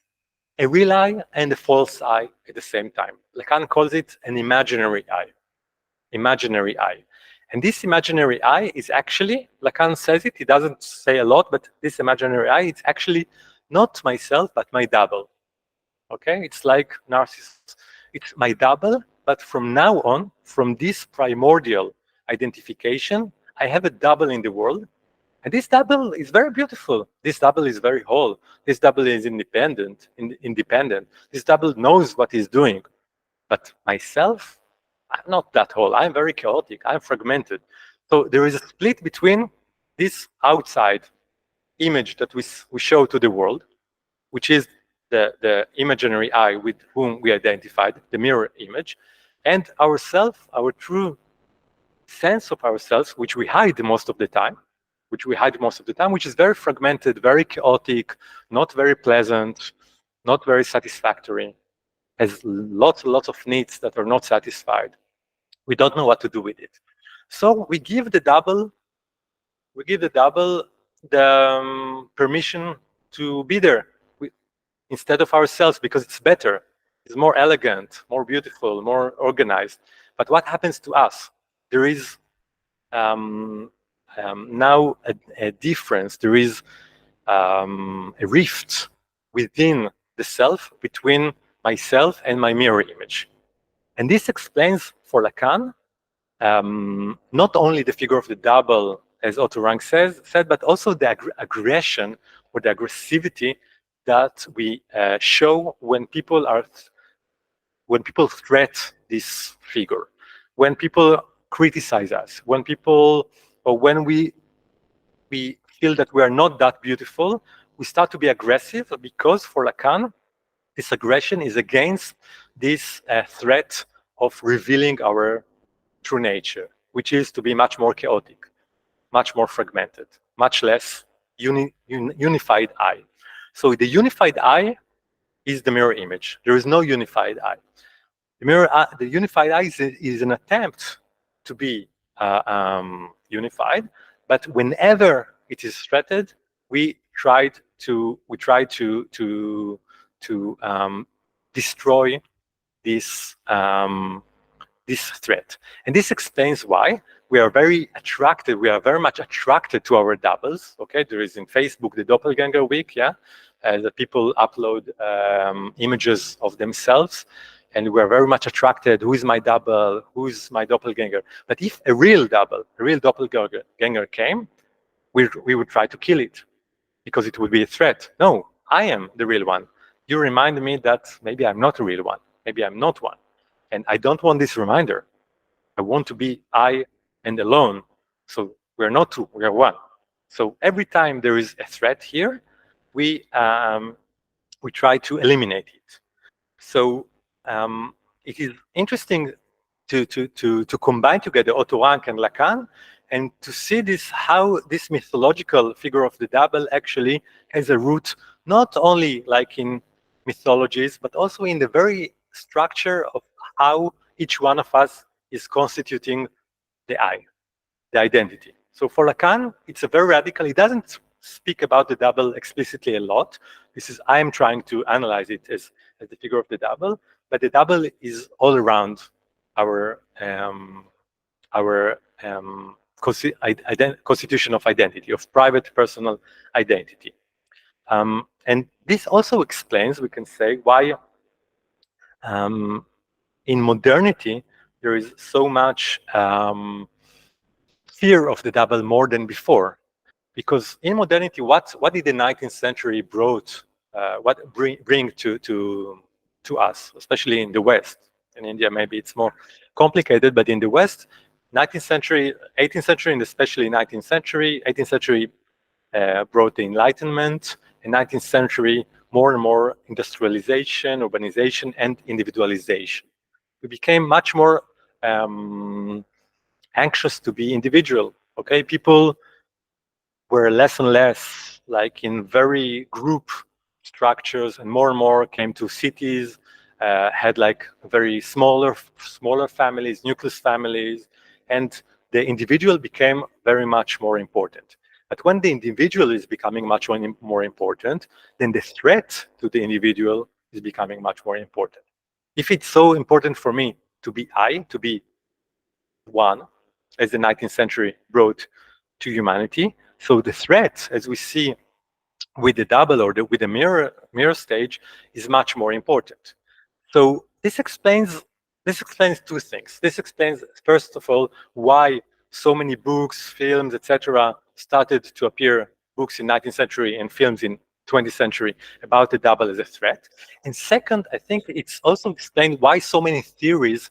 a real I and a false I at the same time. Lacan calls it an imaginary I. Imaginary I. And this imaginary I is actually, Lacan says it, he doesn't say a lot, but this imaginary I, it's actually not myself, but my double. Okay, it's like Narcissus. It's my double, but from now on, from this primordial identification, I have a double in the world. And this double is very beautiful. This double is very whole. This double is independent. This double knows what he's doing. But myself, I'm not that whole. I'm very chaotic. I'm fragmented. So there is a split between this outside image that we show to the world, which is the imaginary I with whom we identified, the mirror image, and ourself, our true sense of ourselves, which we hide most of the time, which we hide most of the time, which is very fragmented, very chaotic, not very pleasant, not very satisfactory, has lots and lots of needs that are not satisfied. We don't know what to do with it. So we give the double the permission to be there instead of ourselves, because it's better, it's more elegant, more beautiful, more organized. But what happens to us? There is now a difference. There is a rift within the self, between myself and my mirror image. And this explains for Lacan not only the figure of the double, as Otto Rank said, but also the aggression or the aggressivity that we show when people threat this figure, when people criticize us, when we feel that we are not that beautiful, we start to be aggressive, because for Lacan, this aggression is against this threat of revealing our true nature, which is to be much more chaotic, much more fragmented, much less unified I. So the unified I is the mirror image. There is no unified I. The unified I is an attempt to be unified, but whenever it is threatened, we try to destroy this this threat. And this explains why we are very much attracted to our doubles. Okay, there is in Facebook the Doppelganger Week, yeah, that people upload images of themselves, and we are very much attracted. Who is my double? Who is my doppelganger? But if a real doppelganger came, we would try to kill it, because it would be a threat. No, I am the real one. You remind me that maybe I'm not a real one. Maybe I'm not one. And I don't want this reminder. I want to be I and alone. So we're not two, we are one. So every time there is a threat here, we try to eliminate it. So it is interesting to combine together Otto Rank and Lacan, and to see how this mythological figure of the double actually has a root, not only like in mythologies, but also in the very structure of how each one of us is constituting the I, the identity. So for Lacan, it's a very radical. He doesn't speak about the double explicitly a lot. I am trying to analyze it as the figure of the double, but the double is all around our constitution of identity, of private personal identity. And this also explains, we can say, why in modernity there is so much fear of the double more than before. Because in modernity, what did the 19th century bring to us, especially in the West? In India, maybe it's more complicated, but in the West, 19th century, 18th century, and especially 19th century, 18th century brought the Enlightenment, and 19th century more and more industrialization, urbanization, and individualization. We became much more anxious to be individual. Okay, people were less and less like in very group structures, and more came to cities, had like very smaller families, nucleus families, and the individual became very much more important. But when the individual is becoming much more important, then the threat to the individual is becoming much more important. If it's so important for me to be to be one, as the 19th century brought to humanity, so the threat, as we see with the double or with the mirror stage, is much more important. So this explains two things. This explains, first of all, why so many books, films, etc., started to appear, books in 19th century and films in 20th century, about the double as a threat. And second, I think it's also explained why so many theories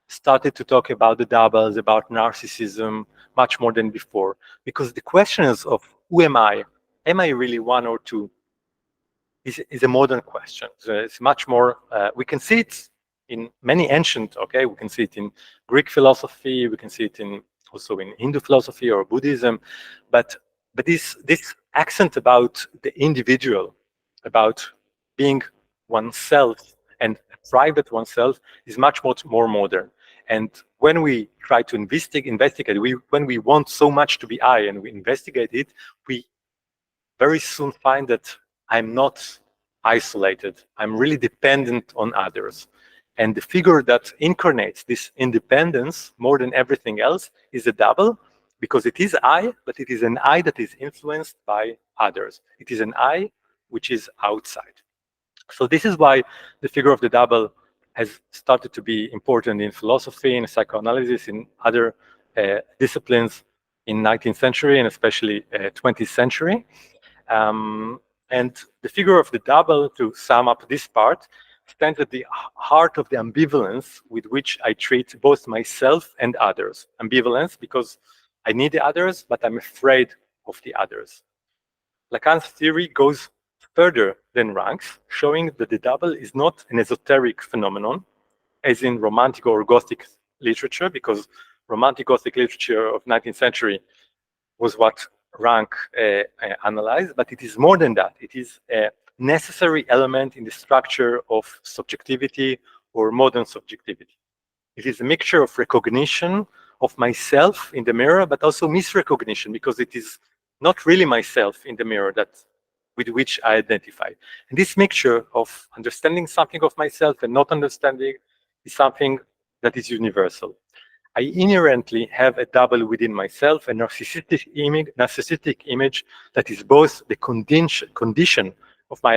started to talk about the doubles, about narcissism, much more than before. Because the questions of who am I really one or two, is a modern question. So it's much more, we can see it in many ancient, okay, we can see it in Greek philosophy, we can see it also in Hindu philosophy or Buddhism, but But this accent about the individual, about being oneself and private oneself, is much more modern. And when we try to investigate, when we want so much to be I and we investigate it, we very soon find that I'm not isolated. I'm really dependent on others. And the figure that incarnates this independence more than everything else is a double, because it is I, but it is an I that is influenced by others. It is an I which is outside. So this is why the figure of the double has started to be important in philosophy, in psychoanalysis, in other disciplines in 19th century and especially 20th century. And the figure of the double, to sum up this part, stands at the heart of the ambivalence with which I treat both myself and others. Ambivalence because I need the others, but I'm afraid of the others. Lacan's theory goes further than ranks, showing that the double is not an esoteric phenomenon, as in Romantic or Gothic literature, because Romantic Gothic literature of 19th century was what Rank analyzed, but it is more than that. It is a necessary element in the structure of subjectivity or modern subjectivity. It is a mixture of recognition of myself in the mirror, but also misrecognition, because it is not really myself in the mirror with which I identify. And this mixture of understanding something of myself and not understanding is something that is universal. I inherently have a double within myself, a narcissistic image that is both the condition of my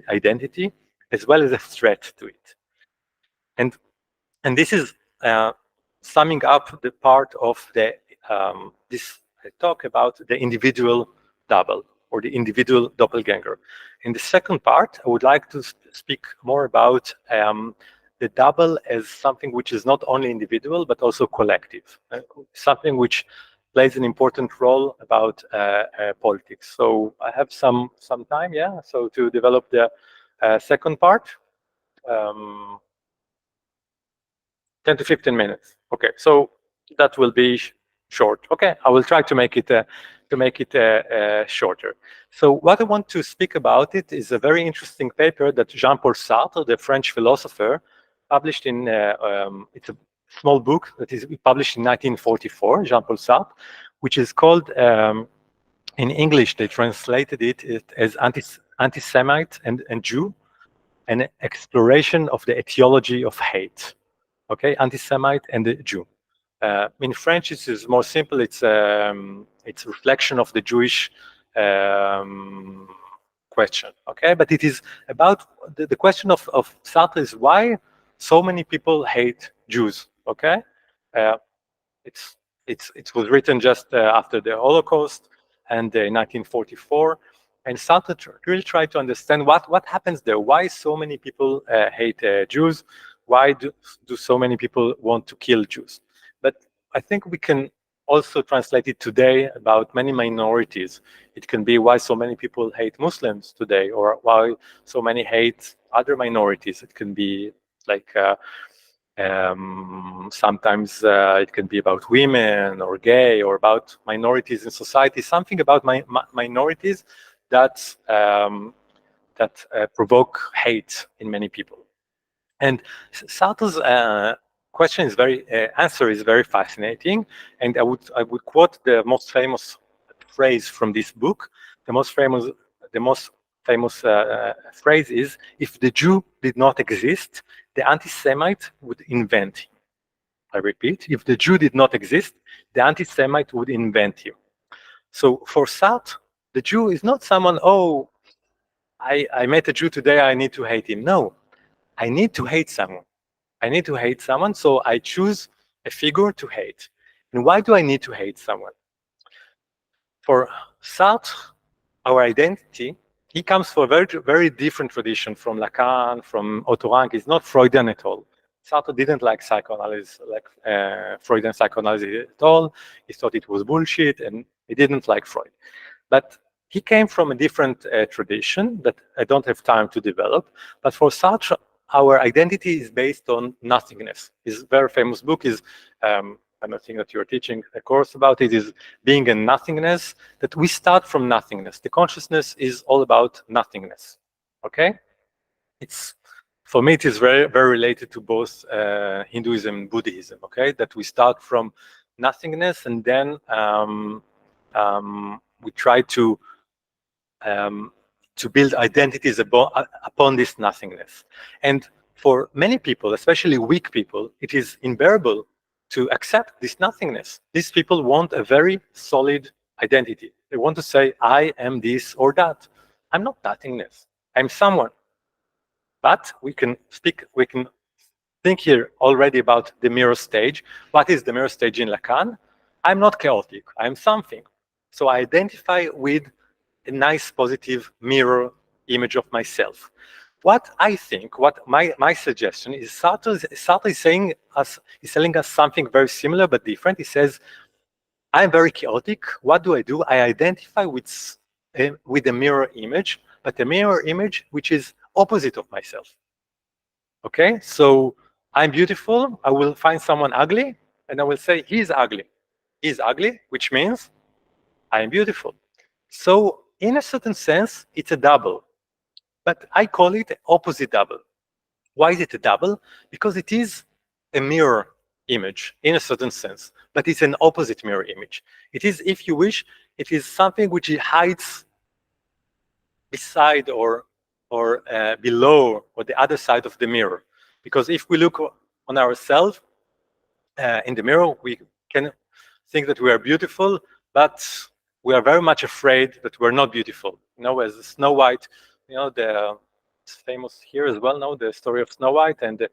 identity as well as a threat to it. And this is summing up the part of this talk about the individual double or the individual doppelganger. In the second part, I would like to speak more about the double as something which is not only individual but also collective, something which plays an important role about politics. So I have some time, yeah. So to develop the second part, 10 to 15 minutes. Okay, so that will be short. Okay, I will try to make it shorter. So what I want to speak about it is a very interesting paper that Jean-Paul Sartre, the French philosopher, published in, it's a small book that is published in 1944, Jean-Paul Sartre, which is called, in English, they translated it as Anti-Semite and Jew, an exploration of the etiology of hate. Okay, Anti-Semite and the Jew. In French, it is more simple. It's reflection of the Jewish question. Okay, but it is about the question of Sartre is why so many people hate Jews. Okay, it was written just after the Holocaust and in 1944, and Sartre really tried to understand what happens there. Why so many people hate Jews? Why do so many people want to kill Jews? But I think we can also translate it today about many minorities. It can be why so many people hate Muslims today, or why so many hate other minorities. It can be like sometimes it can be about women or gay or about minorities in society, something about minorities that provoke hate in many people. And Sartre's answer is very fascinating, and I would quote the most famous phrase from this book. The most famous phrase is, "If the Jew did not exist, the anti-Semite would invent him." I repeat, if the Jew did not exist, the anti-Semite would invent him. So for Sartre, the Jew is not someone, oh, I met a Jew today, I need to hate him. No, I need to hate someone. I need to hate someone, so I choose a figure to hate. And why do I need to hate someone? For Sartre, our identity, he comes from a very, very different tradition from Lacan, from Otto Rank. He's not Freudian at all. Sartre didn't like psychoanalysis, like Freudian psychoanalysis at all. He thought it was bullshit, and he didn't like Freud. But he came from a different tradition that I don't have time to develop. But for Sartre, our identity is based on nothingness. His very famous book is and I think that you're teaching a course about it, is being a nothingness, that we start from nothingness. The consciousness is all about nothingness, okay? It's, for me, it is very, very related to both Hinduism and Buddhism, okay? That we start from nothingness, and then we try to build identities upon this nothingness. And for many people, especially weak people, it is unbearable to accept this nothingness. These people want a very solid identity. They want to say, I am this or that. I'm not nothingness. I'm someone. But we can think here already about the mirror stage. What is the mirror stage in Lacan? I'm not chaotic. I'm something. So I identify with a nice positive mirror image of myself. What I think, what my suggestion is, Sartre is telling us something very similar but different. He says, I'm very chaotic. What do? I identify with a mirror image, but a mirror image which is opposite of myself. Okay, so I'm beautiful. I will find someone ugly, and I will say he's ugly. He's ugly, which means I am beautiful. So in a certain sense, it's a double, but I call it opposite double. Why is it a double? Because it is a mirror image in a certain sense, but it's an opposite mirror image. It is, if you wish, it is something which hides beside or below or the other side of the mirror. Because if we look on ourselves in the mirror, we can think that we are beautiful, but we are very much afraid that we're not beautiful. You know, as Snow White, you know, it's famous here as well, no, the story of Snow White and the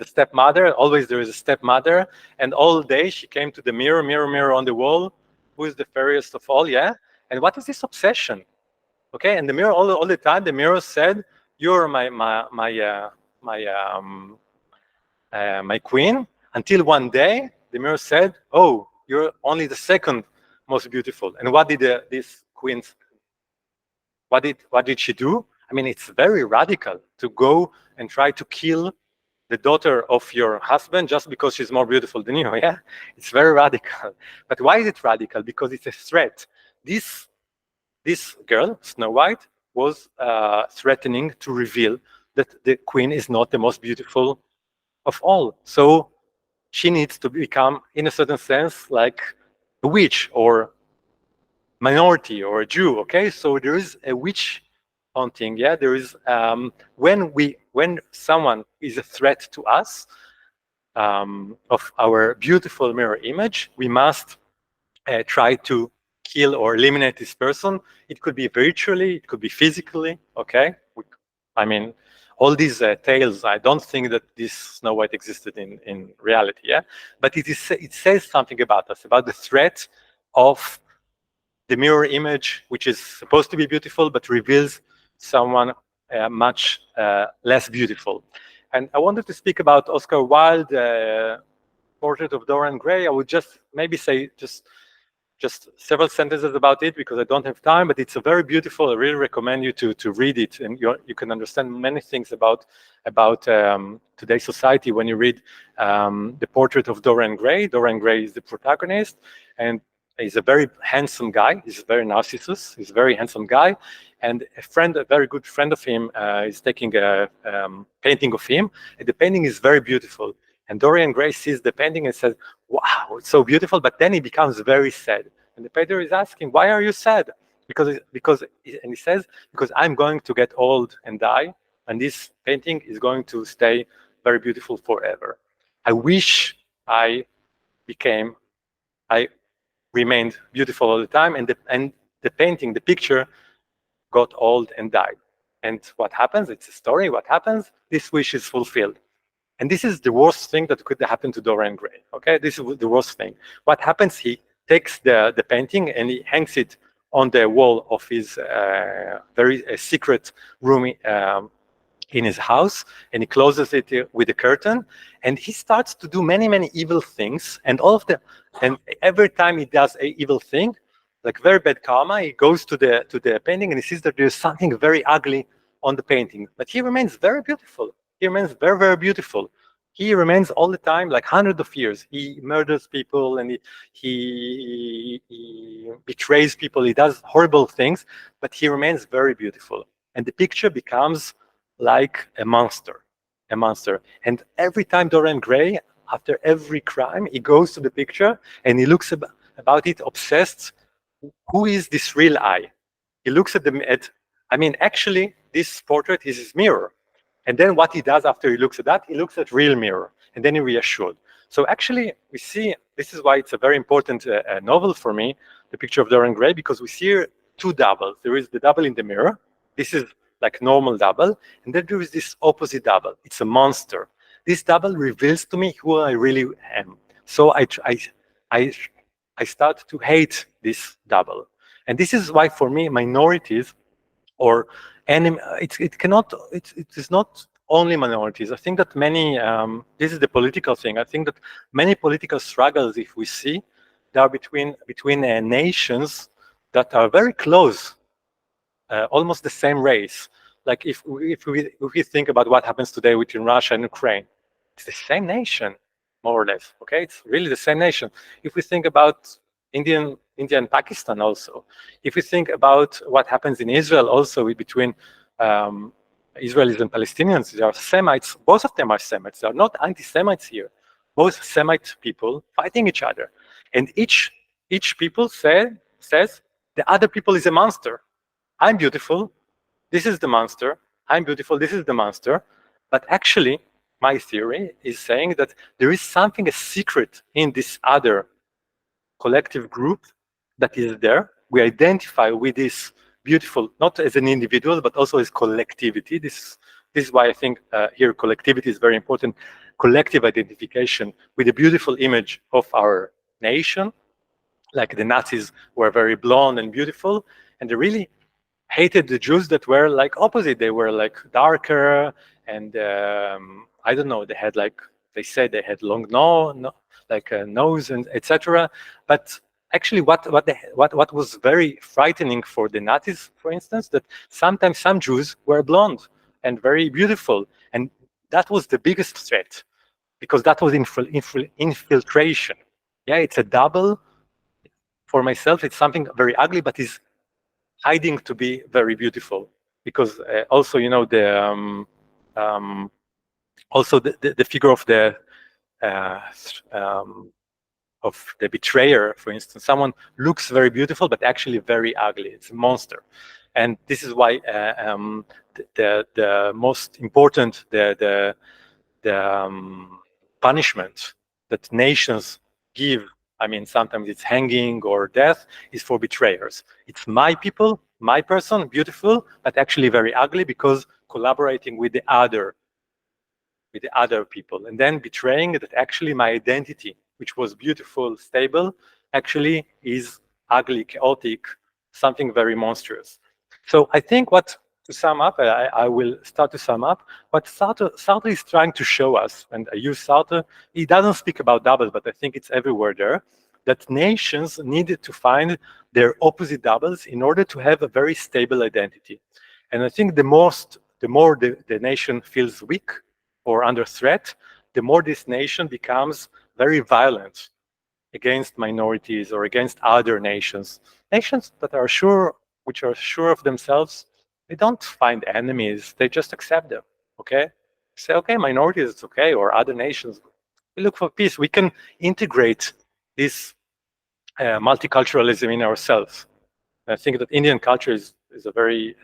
stepmother. Always there is a stepmother, and all day she came to the mirror, mirror on the wall. Who is the fairest of all? Yeah. And what is this obsession? Okay, and the mirror all the time, the mirror said, "You're my queen." Until one day, the mirror said, "Oh, you're only the second most beautiful." And what did this queen? What did she do? I mean, it's very radical to go and try to kill the daughter of your husband just because she's more beautiful than you. Yeah, it's very radical. But why is it radical? Because it's a threat. This girl, Snow White, was threatening to reveal that the queen is not the most beautiful of all. So she needs to become, in a certain sense, like a witch or minority or a Jew. Okay, so there is a witch hunting. Yeah, there is when someone is a threat to us of our beautiful mirror image, we must try to kill or eliminate this person. It could be virtually, it could be physically. Okay, I mean, all these tales, I don't think that this Snow White existed in reality. Yeah, but it says something about us, about the threat of the mirror image, which is supposed to be beautiful but reveals someone much less beautiful. And I wanted to speak about Oscar Wilde, Portrait of Dorian Gray. I would just maybe say just several sentences about it because I don't have time, but it's a very beautiful. I really recommend you to read it, and you can understand many things about today's society when you read the Portrait of Dorian Gray. Dorian Gray is the protagonist, and he's a very handsome guy. He's very Narcissus. He's a very handsome guy, and a very good friend of him, is taking a painting of him, and the painting is very beautiful. And Dorian Gray sees the painting and says, "Wow, it's so beautiful," but then he becomes very sad. And the painter is asking, "Why are you sad?" And he says, "Because I'm going to get old and die, and this painting is going to stay very beautiful forever. I wish I remained beautiful all the time, and the painting, the picture, got old and died." And what happens? It's a story. What happens? This wish is fulfilled. And this is the worst thing that could happen to Dorian Gray. Okay, this is the worst thing. What happens? He takes the painting and he hangs it on the wall of his very secret room in his house, and he closes it with a curtain. And he starts to do many evil things. And every time he does an evil thing, like very bad karma, he goes to the painting and he sees that there's something very ugly on the painting, but he remains very beautiful. He remains very beautiful. he remains all the time, like hundreds of years. He murders people and he betrays people. He does horrible things, but he remains very beautiful. And the picture becomes like a monster, a monster. And every time Dorian Gray, after every crime, he goes to the picture and he looks about it, obsessed. Who is this real I? He looks at I mean, actually, this portrait is his mirror. And then what he does after he looks at that, he looks at real mirror, and then he reassured. So actually, we see, this is why it's a very important novel for me, the picture of Dorian Gray, because we see here two doubles. There is the double in the mirror. This is like normal double. And then there is this opposite double. It's a monster. This double reveals to me who I really am. So I start to hate this double. And this is why, for me, minorities or it is not only minorities. I think that many, this is the political thing. I think that many political struggles, if we see, they are between nations that are very close, almost the same race. Like if we think about what happens today between Russia and Ukraine, it's the same nation, more or less. Okay, it's really the same nation. If we think about India and Pakistan also. If we think about what happens in Israel also between Israelis and Palestinians, they are Semites. Both of them are Semites. They are not anti-Semites here. Both Semite people fighting each other. And each people says the other people is a monster. I'm beautiful. This is the monster. I'm beautiful. This is the monster. But actually, my theory is saying that there is something, a secret in this other collective group that is there. We identify with this beautiful, not as an individual, but also as collectivity. This is why I think here collectivity is very important. Collective identification with a beautiful image of our nation. Like the Nazis were very blonde and beautiful, and they really hated the Jews that were like opposite. They were like darker, and I don't know. They had like, they said they had long like a nose and etc. But actually, what was very frightening for the Nazis, for instance, that sometimes some Jews were blonde and very beautiful, and that was the biggest threat, because that was infiltration. Yeah, it's a double. For myself, it's something very ugly, but is hiding to be very beautiful. Because also, you know, also the figure of the betrayer, for instance, someone looks very beautiful but actually very ugly. It's a monster, and this is why the most important punishment that nations give. I mean, sometimes it's hanging or death, is for betrayers. It's my people, my person, beautiful, but actually very ugly because collaborating with the other people, and then betraying that actually my identity, which was beautiful, stable, actually is ugly, chaotic, something very monstrous. So I think to sum up, I will start to sum up, what Sartre is trying to show us, and I use Sartre, he doesn't speak about doubles, but I think it's everywhere there, that nations needed to find their opposite doubles in order to have a very stable identity. And I think the more the nation feels weak or under threat, the more this nation becomes very violent against minorities or against other nations. Nations that are which are sure of themselves, they don't find enemies, they just accept them, okay? Say, okay, minorities, it's okay, or other nations, we look for peace. We can integrate this multiculturalism in ourselves. I think that Indian culture is a very,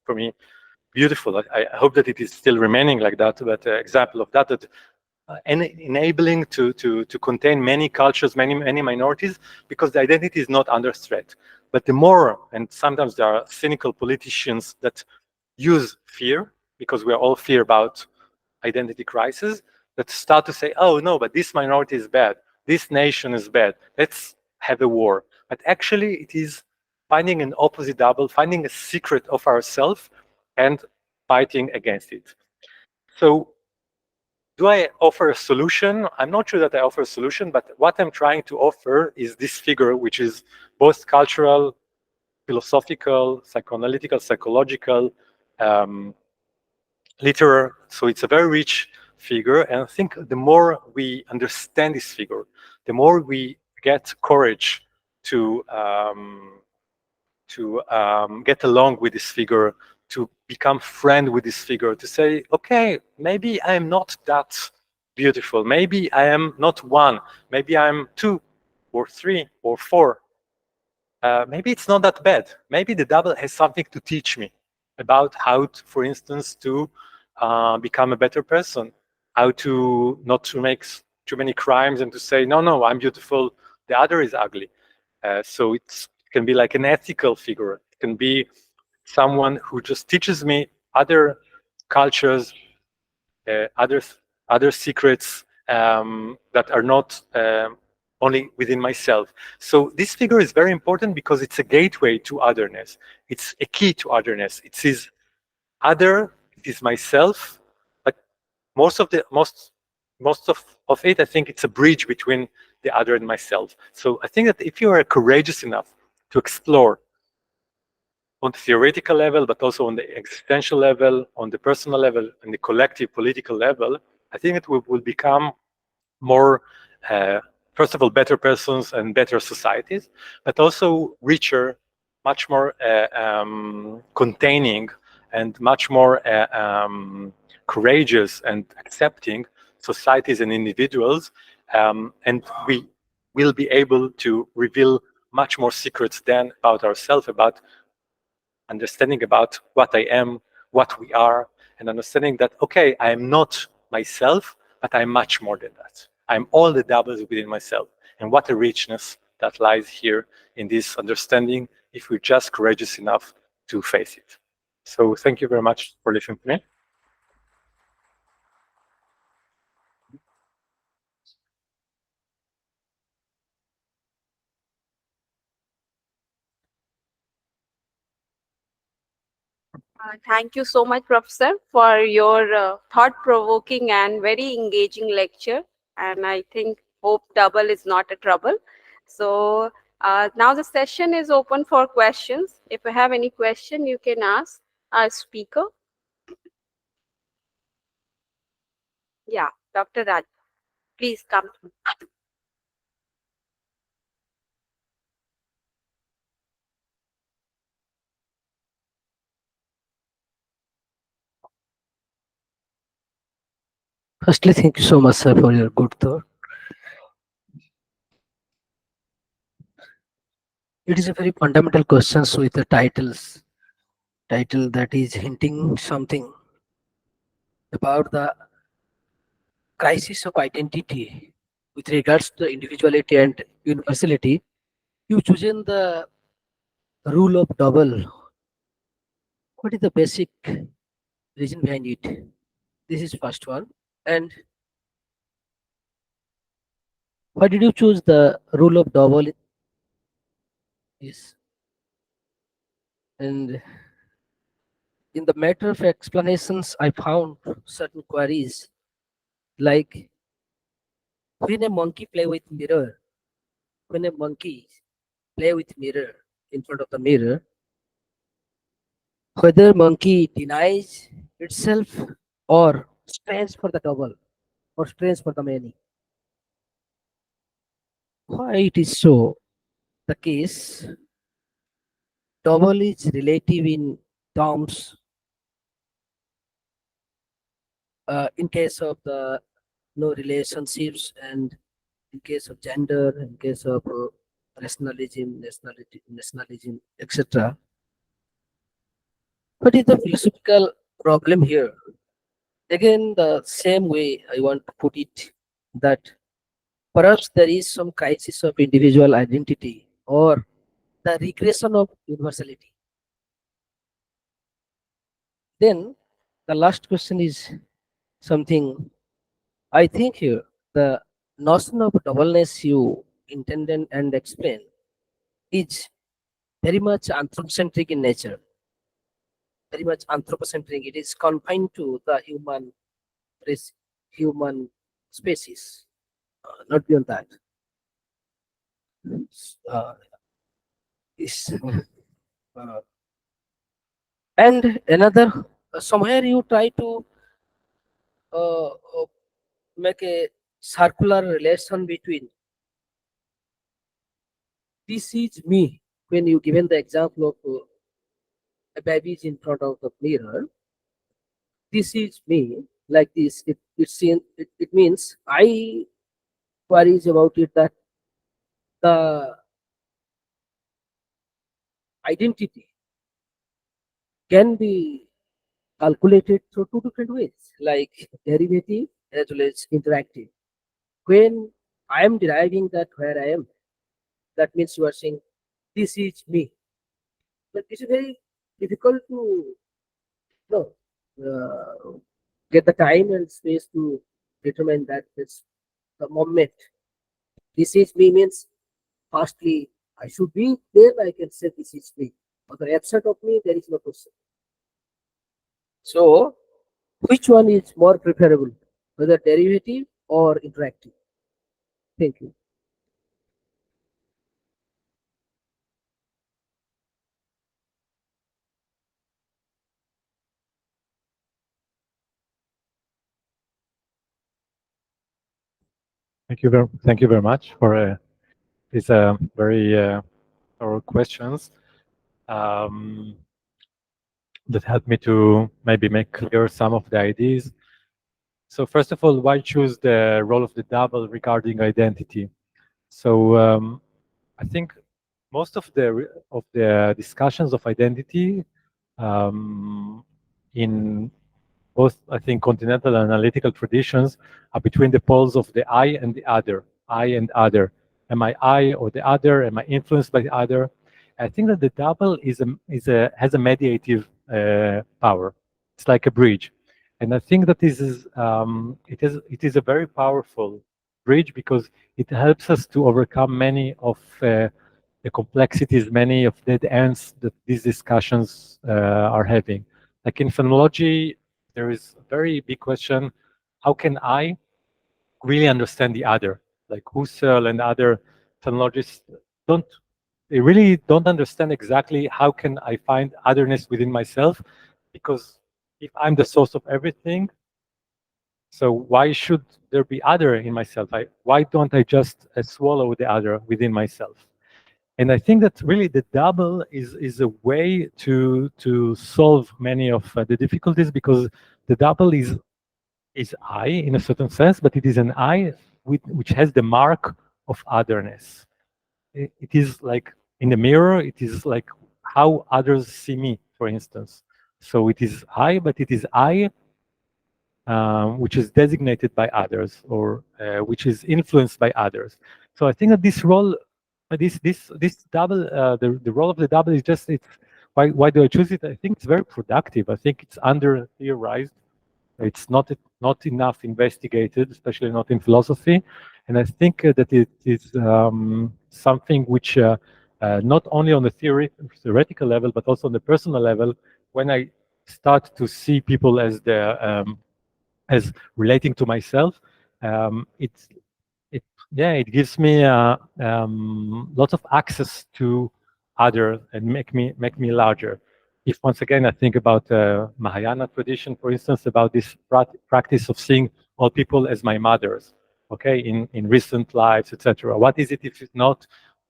for me, beautiful. I hope that it is still remaining like that, but example of that enabling to contain many cultures, many minorities, because the identity is not under threat. But the more, and sometimes there are cynical politicians that use fear, because we are all fear about identity crisis, that start to say, oh no, but this minority is bad, this nation is bad, let's have a war. But actually it is finding an opposite double, finding a secret of ourselves and fighting against it. So do I offer a solution? I'm not sure that I offer a solution, but what I'm trying to offer is this figure, which is both cultural, philosophical, psychoanalytical, psychological, literary. So it's a very rich figure. And I think the more we understand this figure, the more we get courage to get along with this figure, to become friend with this figure, to say, okay, maybe I am not that beautiful. Maybe I am not one. Maybe I'm two or three or four. Maybe it's not that bad. Maybe the double has something to teach me about how, to, for instance, to become a better person, how to not to make too many crimes and to say, no, no, I'm beautiful, the other is ugly. So it can be like an ethical figure. It can be someone who just teaches me other cultures, other secrets that are not only within myself. So this figure is very important because it's a gateway to otherness. It's a key to otherness. It is other. It is myself. But most of it, I think it's a bridge between the other and myself. So I think that if you are courageous enough to explore on the theoretical level, but also on the existential level, on the personal level, and the collective political level, I think it will become more, first of all, better persons and better societies, but also richer, much more containing, and much more courageous and accepting societies and individuals. And we will be able to reveal much more secrets than about ourselves, about understanding about what I am, what we are, and understanding that, okay, I am not myself, but I'm much more than that. I'm all the doubles within myself. And what a richness that lies here in this understanding if we're just courageous enough to face it. So thank you very much for listening to me. Thank you so much, Professor, for your thought-provoking and very engaging lecture. And I think hope double is not a trouble. So now the session is open for questions. If you have any question, you can ask our speaker. Yeah, Dr. Raj, please come. Firstly, thank you so much, sir, for your good thought. It is a very fundamental questions with the title that is hinting something about the crisis of identity with regards to individuality and universality. You chosen the rule of double. What is the basic reason behind it? This is first one. And why did you choose the rule of double? Yes. And in the matter of explanations, I found certain queries like when a monkey play with mirror, when a monkey play with mirror in front of the mirror, whether monkey denies itself or strains for the double or strains for the many. Why it is so? The case double is relative in terms. In case of the no relationships, and in case of gender, in case of nationalism, etc. What is the philosophical problem here? Again, the same way I want to put it, that perhaps there is some crisis of individual identity or the regression of universality. Then the last question is something I think here. The notion of doubleness you intended and explained is very much anthropocentric in nature. Very much anthropocentric. It is confined to the human species, not beyond that. Uh, is, uh, and another somewhere you try to make a circular relation between this is me. When you given the example of a baby is in front of the mirror, this is me, like this. It means I worries about it that the identity can be calculated through two different ways, like derivative as well as interactive. When I am deriving that where I am, that means you are saying this is me. But this is very difficult to know, get the time and space to determine that this the moment. This is me means firstly I should be there. I can say this is me. On the absent of me, there is no question. So, which one is more preferable, whether derivative or interactive? Thank you. Thank you very much for these very thorough questions that helped me to maybe make clear some of the ideas. So first of all, why choose the role of the double regarding identity? So I think most of the discussions of identity in both, I think, continental analytical traditions are between the poles of the I and the other. I and other. Am I or the other? Am I influenced by the other? I think that the double has a mediative power. It's like a bridge, and I think that it is a very powerful bridge because it helps us to overcome many of the complexities, many of the ends that these discussions are having. Like in phenomenology, there is a very big question: how can I really understand the other? Like Husserl and other phenomenologists don't they really don't understand exactly how can I find otherness within myself, because if I'm the source of everything, so why should there be other in myself? Why don't I just swallow the other within myself? And I think that really the double is a way to solve many of the difficulties, because the double is I in a certain sense, but it is an I which has the mark of otherness. It is like in the mirror, it is like how others see me, for instance. So it is I, but it is I which is designated by others, or which is influenced by others. So I think that this role, this double, the role of the double is just it's why do I choose it? I think it's very productive. I think it's under theorized. It's not enough investigated, especially not in philosophy, and I think that it is something which not only on the theoretical level, but also on the personal level. When I start to see people as relating to myself, it's it gives me lots of access to others and make me larger. If once again I think about Mahayana tradition, for instance, about this practice of seeing all people as my mothers, okay, in recent lives, etc. What is it if it's not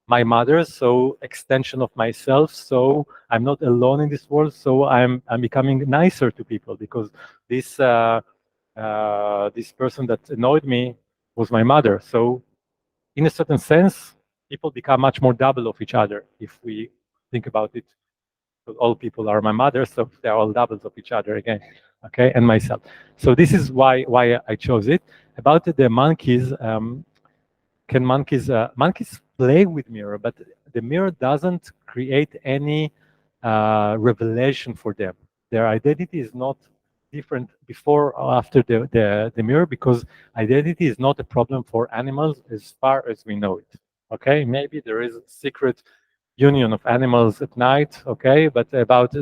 my mother? So extension of myself. So I'm not alone in this world. So I'm becoming nicer to people because this this person that annoyed me was my mother. So in a certain sense, people become much more double of each other if we think about it. All people are my mother, so they're all doubles of each other again, okay, and myself. So this is why I chose it. About the monkeys, can monkeys play with mirror, but the mirror doesn't create any revelation for them. Their identity is not different before or after the mirror, because identity is not a problem for animals as far as we know it. Okay, maybe there is a secret union of animals at night, okay, but about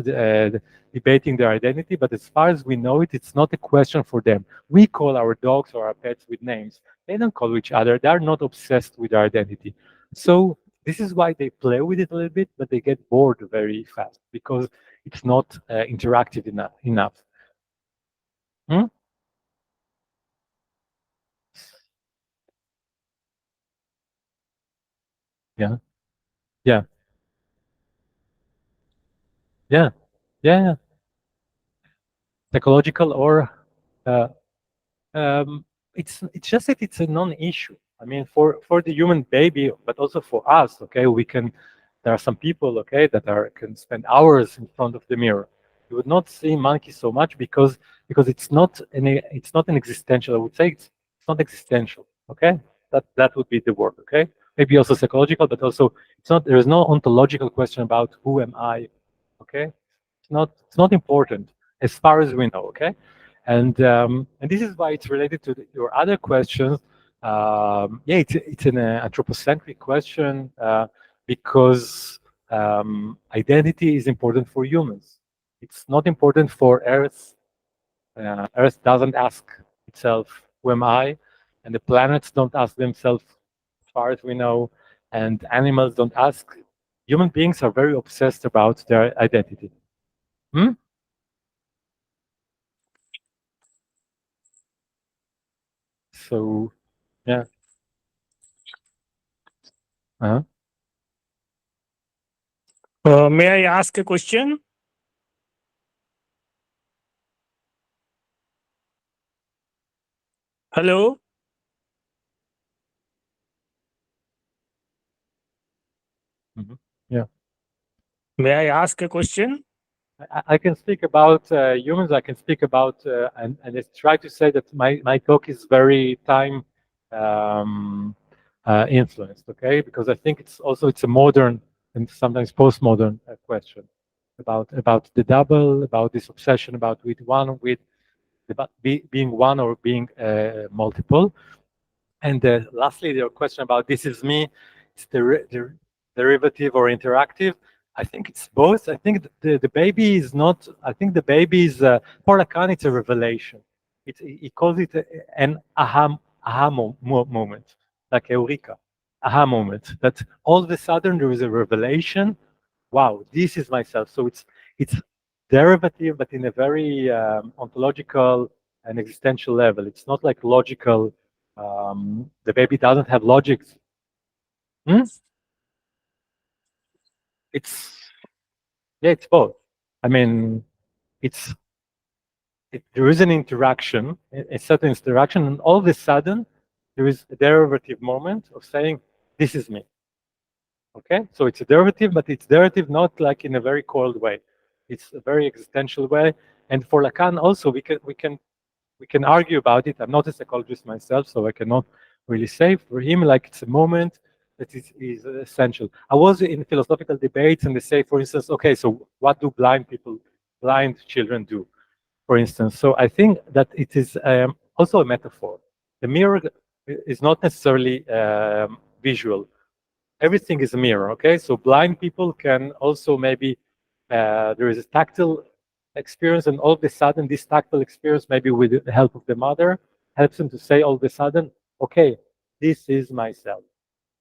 debating their identity, but as far as we know it, it's not a question for them. We call our dogs or our pets with names. They don't call each other. They're not obsessed with their identity. So this is why they play with it a little bit, but they get bored very fast because it's not interactive enough. Hmm? Yeah. Yeah. Yeah. Yeah. Yeah. Psychological or uh, it's just that it's a non-issue. I mean, for the human baby, but also for us. Okay, we can. There are some people, okay, that are can spend hours in front of the mirror. You would not see monkeys so much because it's not an existential. I would say it's not existential. Okay, that would be the word. Okay, maybe also psychological, but also it's not. There is no ontological question about who am I. Okay, it's not important as far as we know. Okay, and this is why it's related to your other questions. Yeah, it's an anthropocentric question because identity is important for humans. It's not important for Earth. Earth doesn't ask itself, "Who am I?" and the planets don't ask themselves, as far as we know, and animals don't ask. Human beings are very obsessed about their identity. Hmm? So, yeah. Uh-huh. May I ask a question? Hello? Mhm. Yeah. May I ask a question? I can speak about humans. I can speak about and I try to say that my talk is very time um, influenced. Okay, because I think it's a modern and sometimes postmodern question about the double, about this obsession about being one or being multiple. And lastly, your question about this is me, it's the derivative or interactive. I think it's both. I think the baby is not. I think the baby is for Lacan. It's a revelation. He calls it an moment, like eureka, aha moment. That all of a sudden there is a revelation. Wow, this is myself. So it's derivative, but in a very ontological and existential level. It's not like logical. The baby doesn't have logic. Hmm? It's yeah, it's both. I mean, it's there is an interaction, a certain interaction, and all of a sudden there is a derivative moment of saying, "This is me." Okay, so it's a derivative, but it's derivative not like in a very cold way. It's a very existential way. And for Lacan, also we can argue about it. I'm not a psychologist myself, so I cannot really say. For him, like it's a moment that is essential. I was in philosophical debates, and they say, for instance, okay, so what do blind children do, for instance? So I think that it is also a metaphor. The mirror is not necessarily visual. Everything is a mirror. Okay, so blind people can also maybe there is a tactile experience, and all of a sudden, this tactile experience, maybe with the help of the mother, helps them to say all of a sudden, okay, this is myself.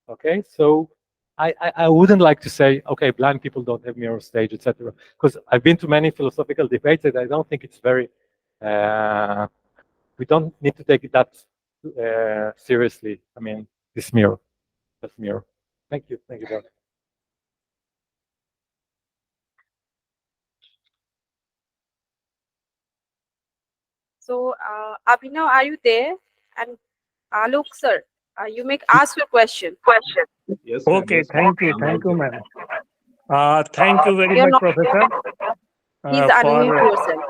Okay, so I wouldn't like to say, okay, blind people don't have mirror stage, etc. Because I've been to many philosophical debates, and I don't think it's very. We don't need to take it that seriously. I mean, this mirror, this mirror. Thank you, Bob. So, Abhinav, are you there? And Alok sir, you may ask your question. Yes, ma'am. Okay, Yes, ma'am. thank I'm you, right ma'am. Thank you very You're much, not. Professor, Please for unmute yourself.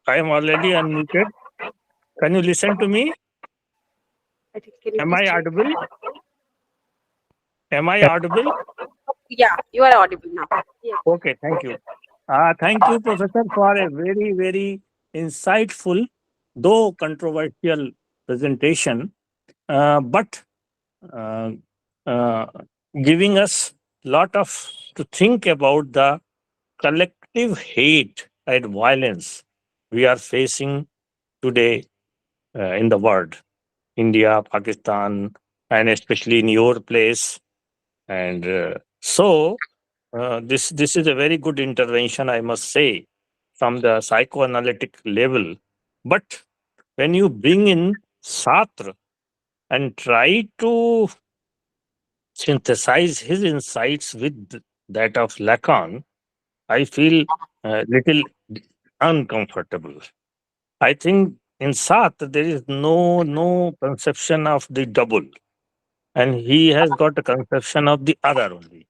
I am already unmuted. Can you listen to me? I think, can you Am please I check? audible? Am I audible? Yeah, you are audible now. Yeah. Okay, thank you. Thank you, Professor, for a very, very insightful, though controversial presentation, but uh, uh, giving us lot of to think about the collective hate and violence we are facing today in the world, India, Pakistan, and especially in your place. And this is a very good intervention, I must say, from the psychoanalytic level. But when you bring in Sartre and try to synthesize his insights with that of Lacan, I feel a little uncomfortable. I think in Sartre there is no conception of the double, and he has got a conception of the other only.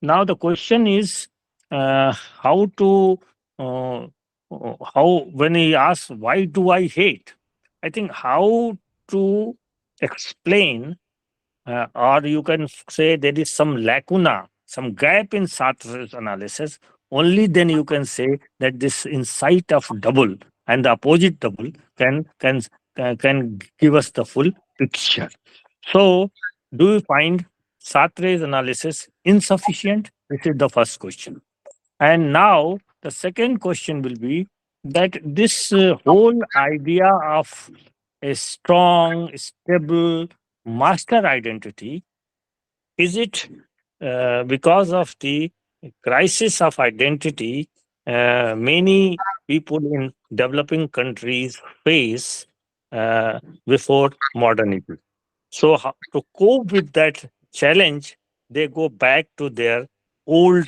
Now the question is how to how when he asks why do I hate, I think how to explain or you can say there is some lacuna, some gap in Sartre's analysis. Only then you can say that this insight of double and the opposite double can give us the full picture. So, do you find Sartre's analysis insufficient? This is the first question. And now the second question will be that this whole idea of a strong, stable master identity, is it because of the crisis of identity many people in developing countries face before modernity? So, to cope with that challenge, they go back to their old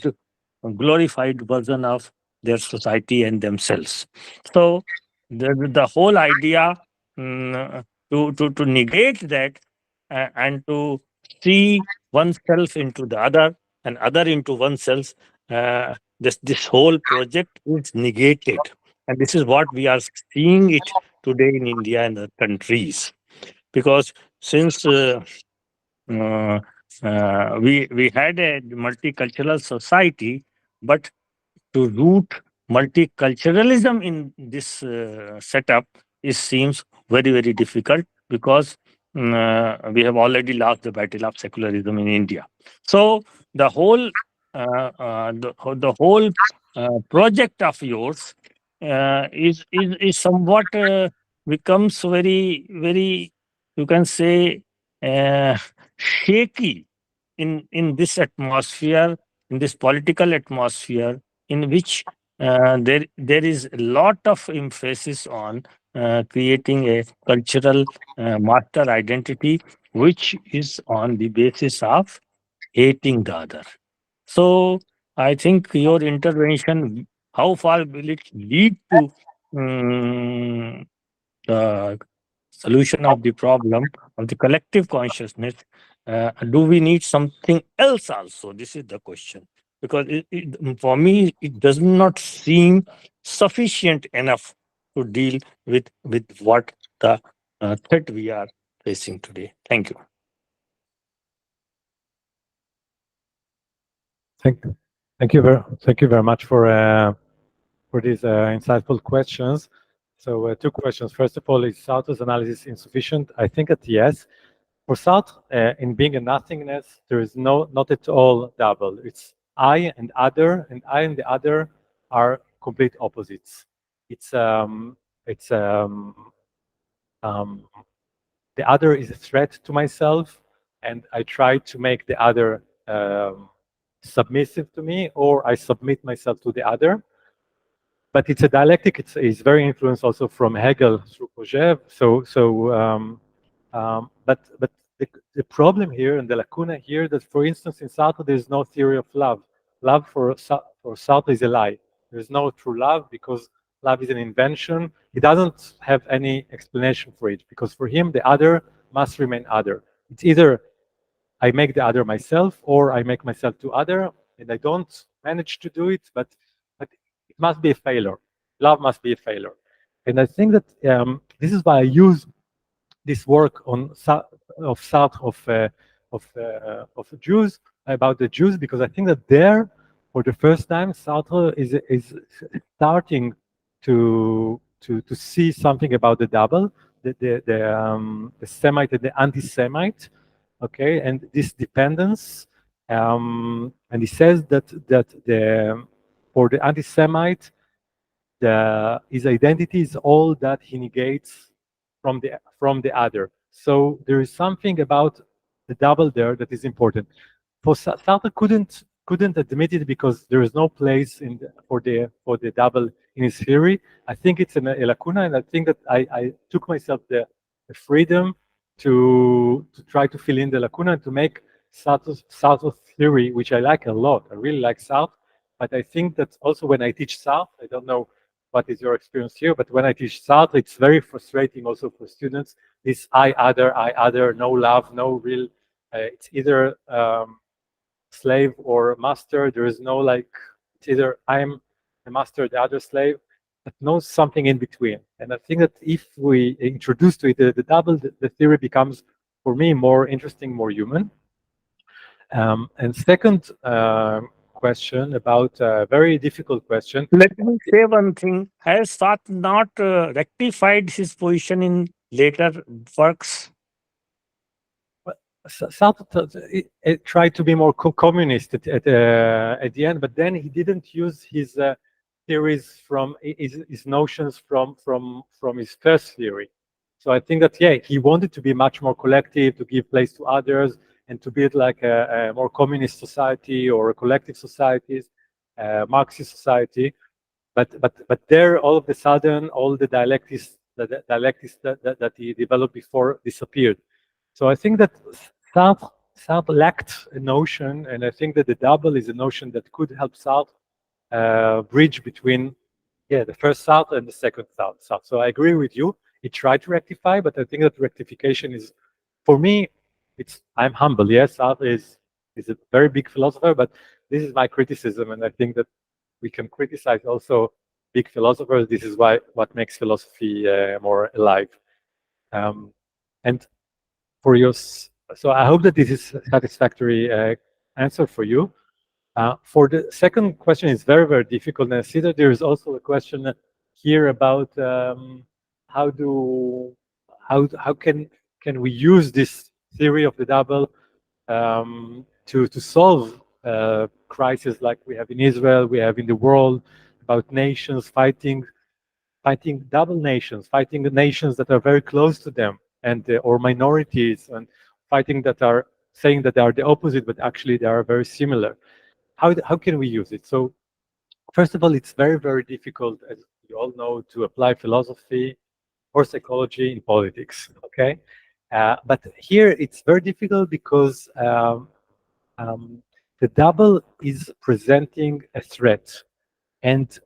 glorified version of their society and themselves. So, the whole idea to negate that and to see oneself into the other and other into oneself, this whole project is negated. And this is what we are seeing it today in India and the countries. Because since uh, we had a multicultural society, but to root multiculturalism in this setup is seems very difficult because we have already lost the battle of secularism in India. So the whole the whole project of yours is somewhat becomes very you can say uh, shaky in this atmosphere, in this political atmosphere in which there is a lot of emphasis on creating a cultural master identity which is on the basis of hating the other. So I think your intervention, how far will it lead to the solution of the problem of the collective consciousness? Do we need something else also? This is the question. Because for me, it does not seem sufficient enough to deal with what the threat we are facing today. Thank you. Thank you very much for these insightful questions. So two questions. First of all, is Sartre's analysis insufficient? I think that yes. For Sartre, in being a nothingness, there is not at all double. It's I and other, and I and the other are complete opposites. It's the other is a threat to myself, and I try to make the other submissive to me, or I submit myself to the other. But it's a dialectic. It's very influenced also from Hegel through Kojève. But the problem here and the lacuna here that, for instance, in Sartre there is no theory of love. Love for Sartre is a lie. There is no true love because love is an invention. He doesn't have any explanation for it because for him the other must remain other. It's either I make the other myself or I make myself to other, and I don't manage to do it, but it must be a failure. Love must be a failure. And I think that this is why I use this work on of Sartre of Jews, about the Jews, because I think that there, for the first time, Sartre is starting to see something about the double, the Semite and the anti-Semite, okay, and this dependence. And he says that for the anti-Semite, his identity is all that he negates from the other. So there is something about the double there that is important. For Sartre couldn't admit it because there is no place for the double in his theory. I think it's a lacuna, and I think that I took myself the freedom to try to fill in the lacuna and to make South theory, which I like a lot. I really like South, but I think that also when I teach South, I don't know what is your experience here, but when I teach South, it's very frustrating also for students. This I other, no love, no real. It's either slave or master. There is no like. It's either I'm the master, the other slave, but no something in between. And I think that if we introduce to it the double, the theory becomes, for me, more interesting, more human. And second question about a very difficult question. Let me say one thing. Has Sat not rectified his position in later works? South it tried to be more communist at the end, but then he didn't use his theories from his notions from his first theory. So I think that he wanted to be much more collective, to give place to others, and to build like a more communist society or a collective societies, Marxist society. But there, all of a sudden, all the dialectics that he developed before disappeared. So I think that South lacked a notion, and I think that the double is a notion that could help South bridge between the first South and the second South. So I agree with you. He tried to rectify, but I think that rectification is, for me, I'm humble. Yes, South is a very big philosopher, but this is my criticism, and I think that we can criticize also big philosophers. This is what makes philosophy more alive. And for your, so I hope that this is a satisfactory answer for you. For the second question, it's very, very difficult. And I see that there is also a question here about how can we use this theory of the double to solve crises like we have in Israel, we have in the world, about nations fighting double nations, fighting the nations that are very close to them, and or minorities, and fighting that are saying that they are the opposite, but actually they are very similar. How can we use it? So first of all, it's very, very difficult, as you all know, to apply philosophy or psychology in politics. Okay, but here it's very difficult because the double is presenting a threat, and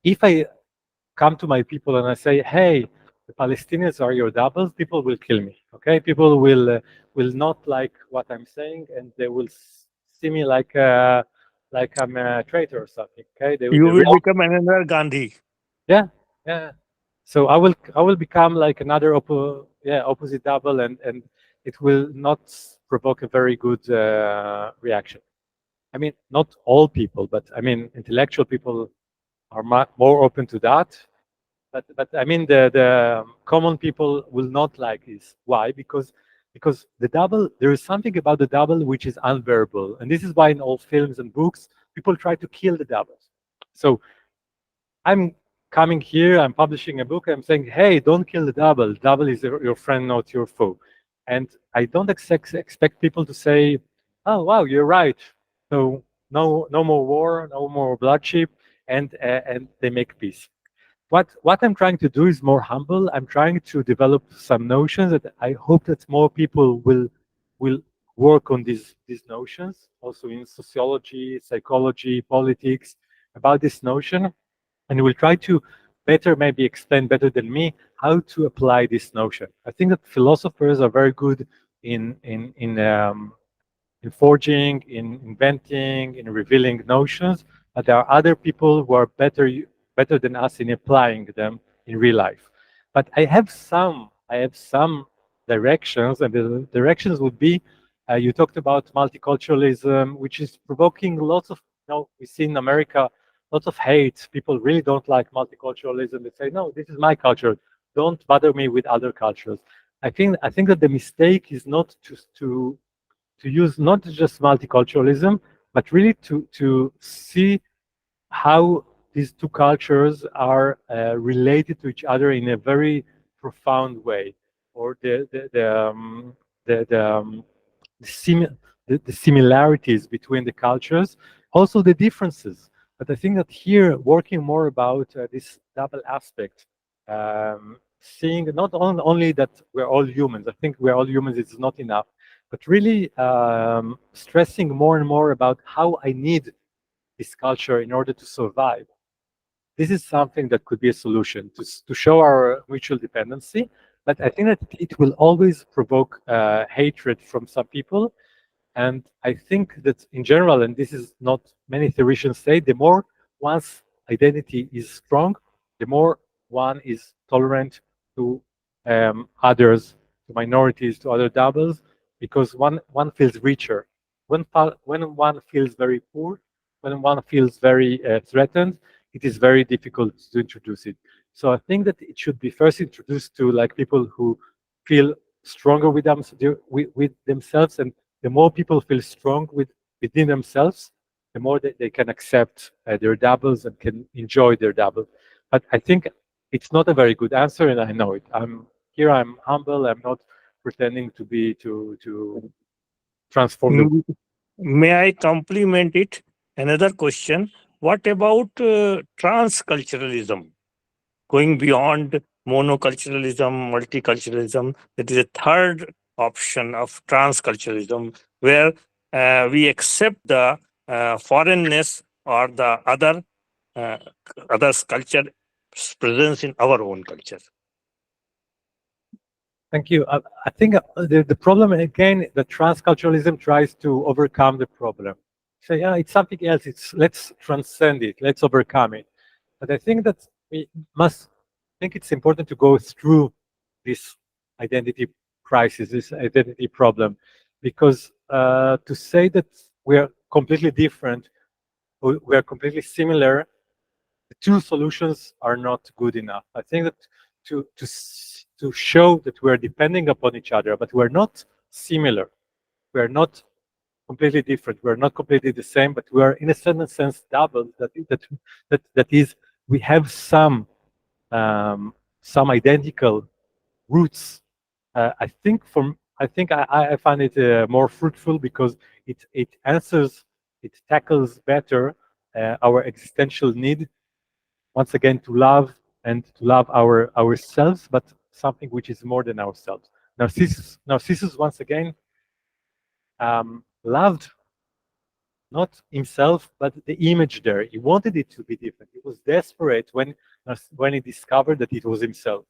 if I come to my people and I say, "Hey, the Palestinians are your doubles," people will kill me. Okay, people will not like what I'm saying, and they will see me like I'm a traitor or something. Okay, You will become another Gandhi. Yeah. So I will become like another opposite double, and it will not provoke a very good reaction. I mean, not all people, but I mean, intellectual people are more open to that. But I mean, the common people will not like this. Why? Because the double, there is something about the double which is unbearable, and this is why in all films and books people try to kill the doubles. So I'm coming here, I'm publishing a book, I'm saying, hey, don't kill the double. Double is your friend, not your foe. And I don't expect people to say, oh, wow, you're right. So no more war, no more bloodshed, and they make peace. What I'm trying to do is more humble. I'm trying to develop some notions that I hope that more people will work on these notions, also in sociology, psychology, politics, about this notion, and will try to maybe explain better than me how to apply this notion. I think that philosophers are very good in forging, in inventing, in revealing notions, but there are other people who are better than us in applying them in real life. But I have some directions, and the directions would be, you talked about multiculturalism, which is provoking lots of, we see in America, lots of hate. People really don't like multiculturalism. They say, no, this is my culture. Don't bother me with other cultures. I think that the mistake is not to use not just multiculturalism, but really to see how these two cultures are related to each other in a very profound way, or the similarities between the cultures, also the differences. But I think that here, working more about this double aspect, seeing not only that we're all humans, I think we're all humans, it's not enough, but really stressing more and more about how I need this culture in order to survive. This is something that could be a solution to show our mutual dependency. But I think that it will always provoke hatred from some people. And I think that in general, and this is not many theorists say, the more one's identity is strong, the more one is tolerant to others, to minorities, to other doubles, because one feels richer. When one feels very poor, when one feels very threatened, it is very difficult to introduce it. So I think that it should be first introduced to like people who feel stronger with with themselves, and the more people feel strong within themselves, the more they can accept their doubles and can enjoy their double. But I think it's not a very good answer, and I know it. I'm humble. I'm not pretending to be to transform the. May I complement it? Another question. What about transculturalism? Going beyond monoculturalism, multiculturalism, that is a third option of transculturalism, where we accept the foreignness or the uh, others' culture presence in our own culture. Thank you. I think the problem again, the transculturalism tries to overcome the problem. Say, yeah, it's something else. Let's transcend it. Let's overcome it. But I think that we must think it's important to go through this identity crisis, this identity problem, because to say that we are completely different, we are completely similar, the two solutions are not good enough. I think that to show that we're depending upon each other, but we're not similar, we're not completely different, we're not completely the same, but we are in a certain sense double. That is, we have some identical roots. I think I find it more fruitful because it answers, it tackles better our existential need, once again, to love and to love ourselves, but something which is more than ourselves. Narcissus once again loved not himself, but the image there. He wanted it to be different. He was desperate when he discovered that it was himself.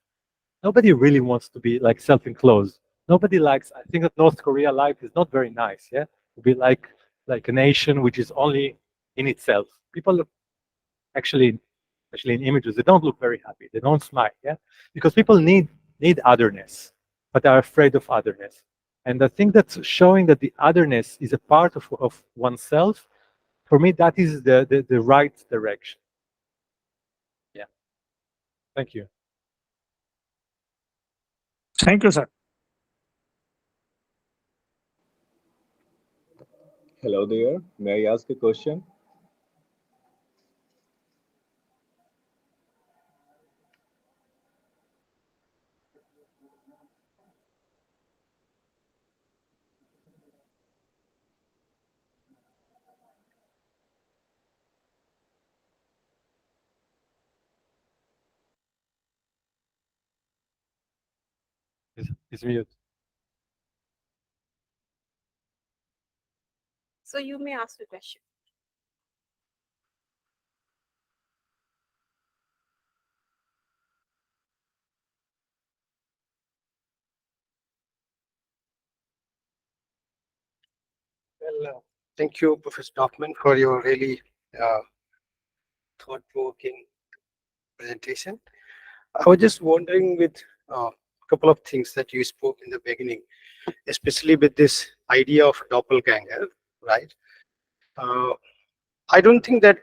Nobody really wants to be like self-enclosed. Nobody likes. I think that North Korea life is not very nice. Yeah, to be like a nation which is only in itself. People actually, especially in images, they don't look very happy. They don't smile. Yeah, because people need otherness, but are afraid of otherness. And I think that showing that the otherness is a part of oneself, for me, that is the right direction. Yeah. Thank you. Thank you, sir. Hello there. May I ask a question? Is mute. So you may ask the question. Well, thank you, Professor Dorfman, for your really thought-provoking presentation. I was just wondering with a couple of things that you spoke in the beginning, especially with this idea of doppelganger, right? I don't think that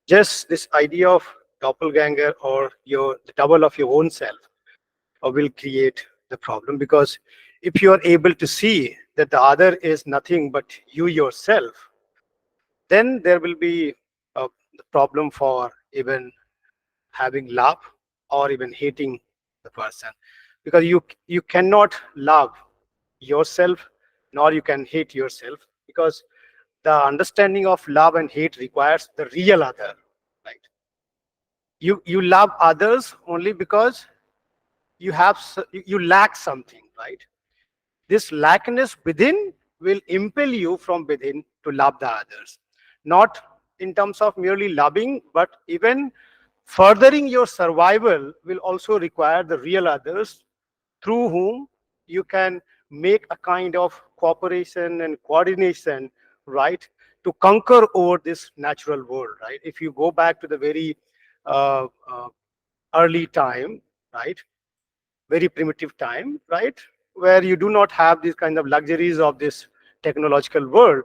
just this idea of doppelganger or the double of your own self will create the problem, because if you are able to see that the other is nothing but you yourself, then there will be a problem for even having love or even hating the person, because you cannot love yourself nor you can hate yourself, because the understanding of love and hate requires the real other, right? You love others only because you lack something, right? this lackness within will impel you from within to love the others. Not in terms of merely loving, but even furthering your survival will also require the real others through whom you can make a kind of cooperation and coordination, right, to conquer over this natural world, right? If you go back to the very uh, uh, early time, right, very primitive time, right, where you do not have these kind of luxuries of this technological world,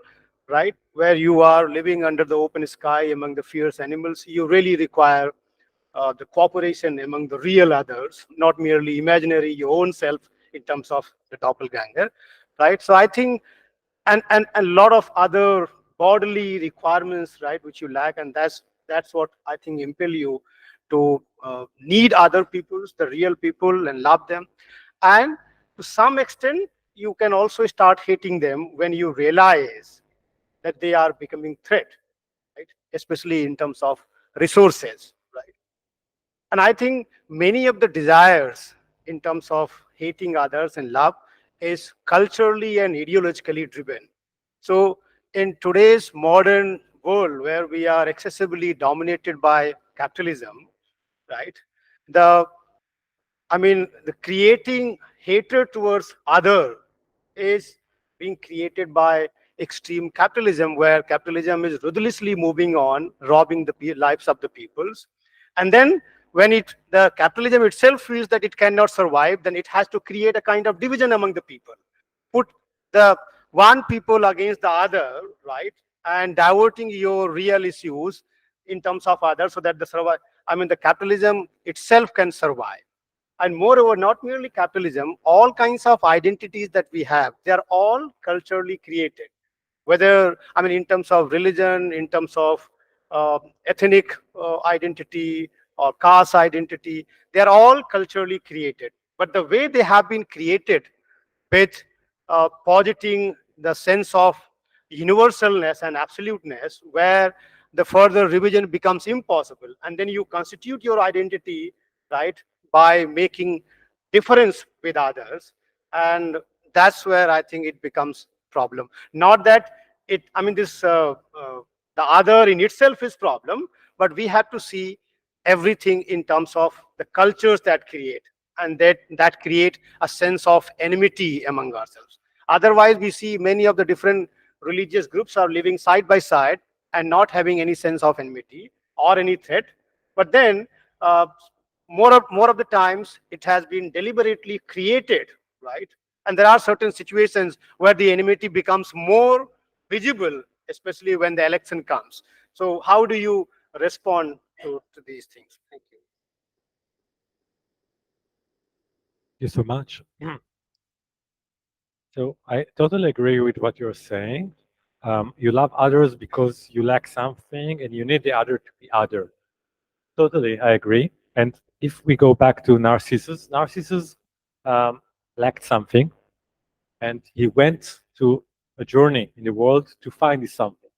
right, where you are living under the open sky among the fierce animals, you really require the cooperation among the real others, not merely imaginary your own self in terms of the doppelganger, right? So I think, and a lot of other bodily requirements, right, which you lack, and that's what I think impel you to need other peoples, the real people, and love them. And to some extent, you can also start hating them when you realize that they are becoming threat, right? Especially in terms of resources, right? And I think many of the desires in terms of hating others and love is culturally and ideologically driven. So in today's modern world where we are excessively dominated by capitalism, right? The the creating hatred towards other is being created by extreme capitalism, where capitalism is ruthlessly moving on, robbing the lives of the peoples. And then when the capitalism itself feels that it cannot survive, then it has to create a kind of division among the people, put the one people against the other, right? And diverting your real issues in terms of others so that the capitalism itself can survive. And moreover, not merely capitalism, all kinds of identities that we have, they are all culturally created. Whether, in terms of religion, in terms of ethnic identity or caste identity, they are all culturally created. But the way they have been created with positing the sense of universalness and absoluteness, where the further revision becomes impossible, and then you constitute your identity, right, by making difference with others. And that's where I think it becomes problem. Not that this the other in itself is problem, but we have to see everything in terms of the cultures that create, and that create a sense of enmity among ourselves. Otherwise, we see many of the different religious groups are living side by side and not having any sense of enmity or any threat. But then, uh, more of the times, it has been deliberately created, right? And there are certain situations where the enmity becomes more visible, especially when the election comes. So, how do you respond to these things? Thank you. Thank you so much. So I totally agree with what you're saying. You love others because you lack something and you need the other to be other. Totally, I agree. And if we go back to Narcissus, Narcissus lacked something and he went to a journey in the world to find this something.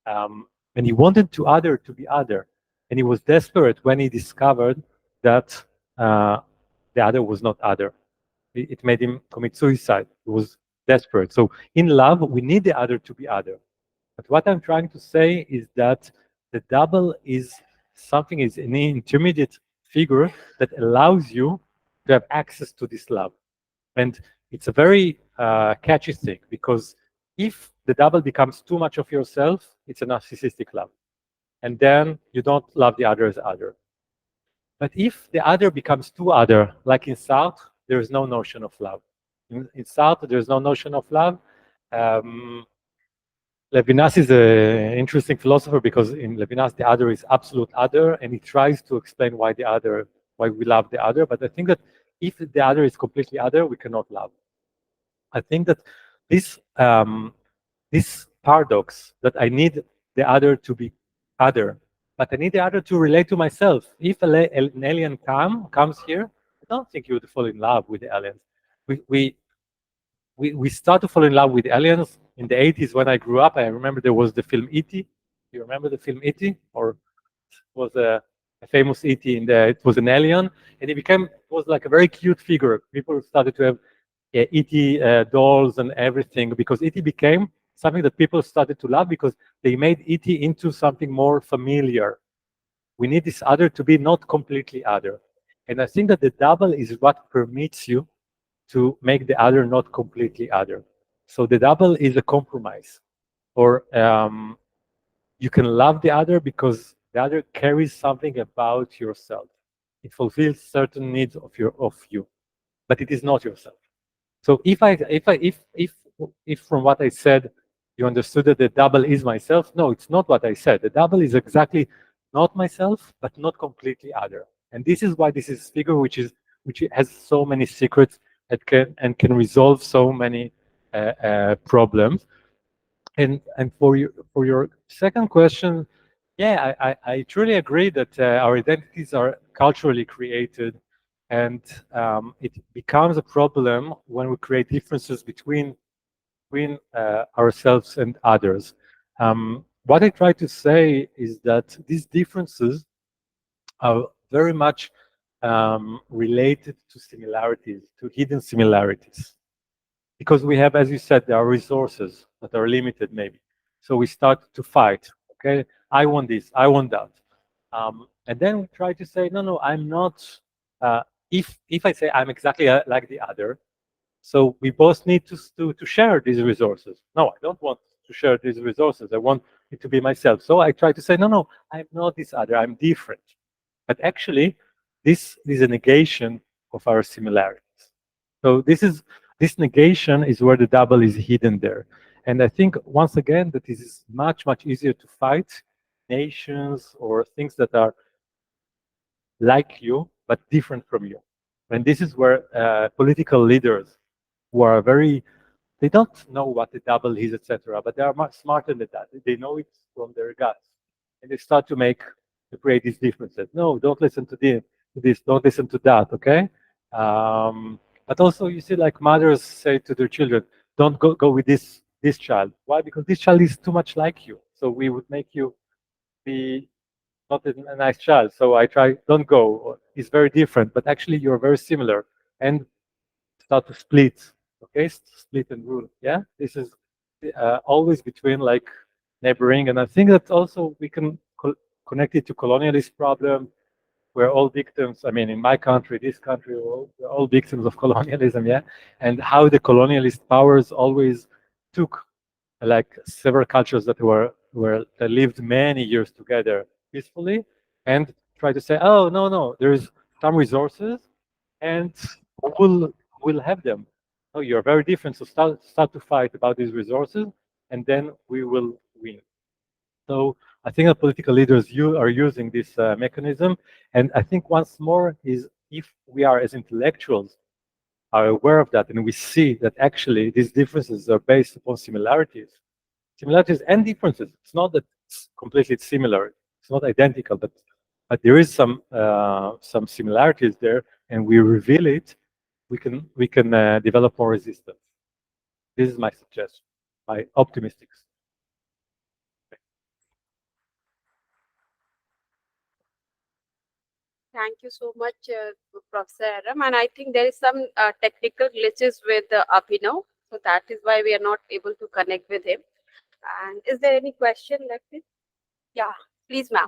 And he wanted to be other. And he was desperate when he discovered that the other was not other. It made him commit suicide. He was desperate. So in love, we need the other to be other. But what I'm trying to say is that the double is something, is an intermediate figure that allows you to have access to this love. And it's a very catchy thing, because if the double becomes too much of yourself, it's a narcissistic love. And then you don't love the other as other. But if the other becomes too other, like in Sartre, there is no notion of love. In Sartre, there is no notion of love. Levinas is an interesting philosopher, because in Levinas, the other is absolute other, and he tries to explain why we love the other. But I think that if the other is completely other, we cannot love. I think that this paradox, that I need the other to be other, but I need the other to relate to myself. If an alien comes here, I don't think you would fall in love with the aliens. We start to fall in love with aliens in the 80s. When I grew up, I remember there was the film E.T. You remember the film E.T.? Or it was a famous E.T. It was an alien, and it was like a very cute figure. People started to have E.T. Dolls and everything, because E.T. became something that people started to love because they made E.T. into something more familiar. We need this other to be not completely other. And I think that the double is what permits you to make the other not completely other. So the double is a compromise. Or you can love the other because the other carries something about yourself. It fulfills certain needs of you, but it is not yourself. So if from what I said, you understood that the double is myself, no, it's not what I said. The double is exactly not myself, but not completely other. And this is why this is figure which has so many secrets and can resolve so many problems. And for your second question, yeah, I truly agree that our identities are culturally created, and it becomes a problem when we create differences between ourselves and others. What I try to say is that these differences are very much related to similarities, to hidden similarities. Because we have, as you said, there are resources that are limited maybe. So we start to fight, okay? I want this, I want that. And then we try to say, no, I'm not, if I say I'm exactly like the other, so we both need to share these resources. No, I don't want to share these resources. I want it to be myself. So I try to say, no, I'm not this other, I'm different. But actually, this is a negation of our similarities. So this negation is where the double is hidden there. And I think, once again, that it is much, much easier to fight nations or things that are like you, but different from you. And this is where political leaders who are they don't know what the double is, etc., but they are much smarter than that. They know it from their guts. And they start to create these differences. No, don't listen to this, don't listen to that, okay? But also, you see, like mothers say to their children, don't go with this child. Why? Because this child is too much like you. So we would make you be not a nice child. So I try, don't go. It's very different, but actually you're very similar. And start to split, okay? Split and rule, yeah? This is always between like neighboring. And I think that also we can connect it to colonialist problem. We're all victims. I mean, in my country, this country, we're all victims of colonialism, yeah? And how the colonialist powers always took like several cultures that that lived many years together peacefully and try to say, oh, no, there's some resources and we'll have them. Oh, you're very different, so start to fight about these resources and then we will win. So I think that political leaders are using this mechanism. And I think once more is if we are as intellectuals are aware of that and we see that actually these differences are based upon similarities and differences. It's not that it's completely similar. It's not identical, but there is some similarities there, and we reveal it. We can develop more resistance. This is my suggestion, my optimistic. Thank you so much, Professor Aram. And I think there is some technical glitches with Abhinav. So that is why we are not able to connect with him. And is there any question left? Yeah, please, ma'am.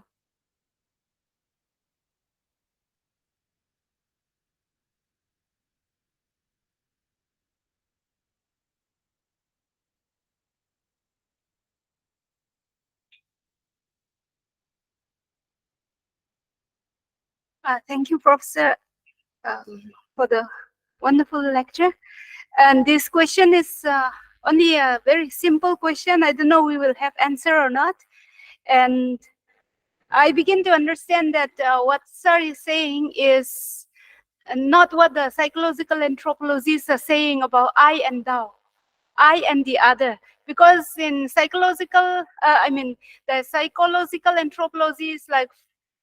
Thank you, Professor, for the wonderful lecture. And this question is only a very simple question. I don't know we will have answer or not. And I begin to understand that what Sir is saying is not what the psychological anthropologists are saying about I and thou, I and the other. Because in psychological, the psychological anthropologists like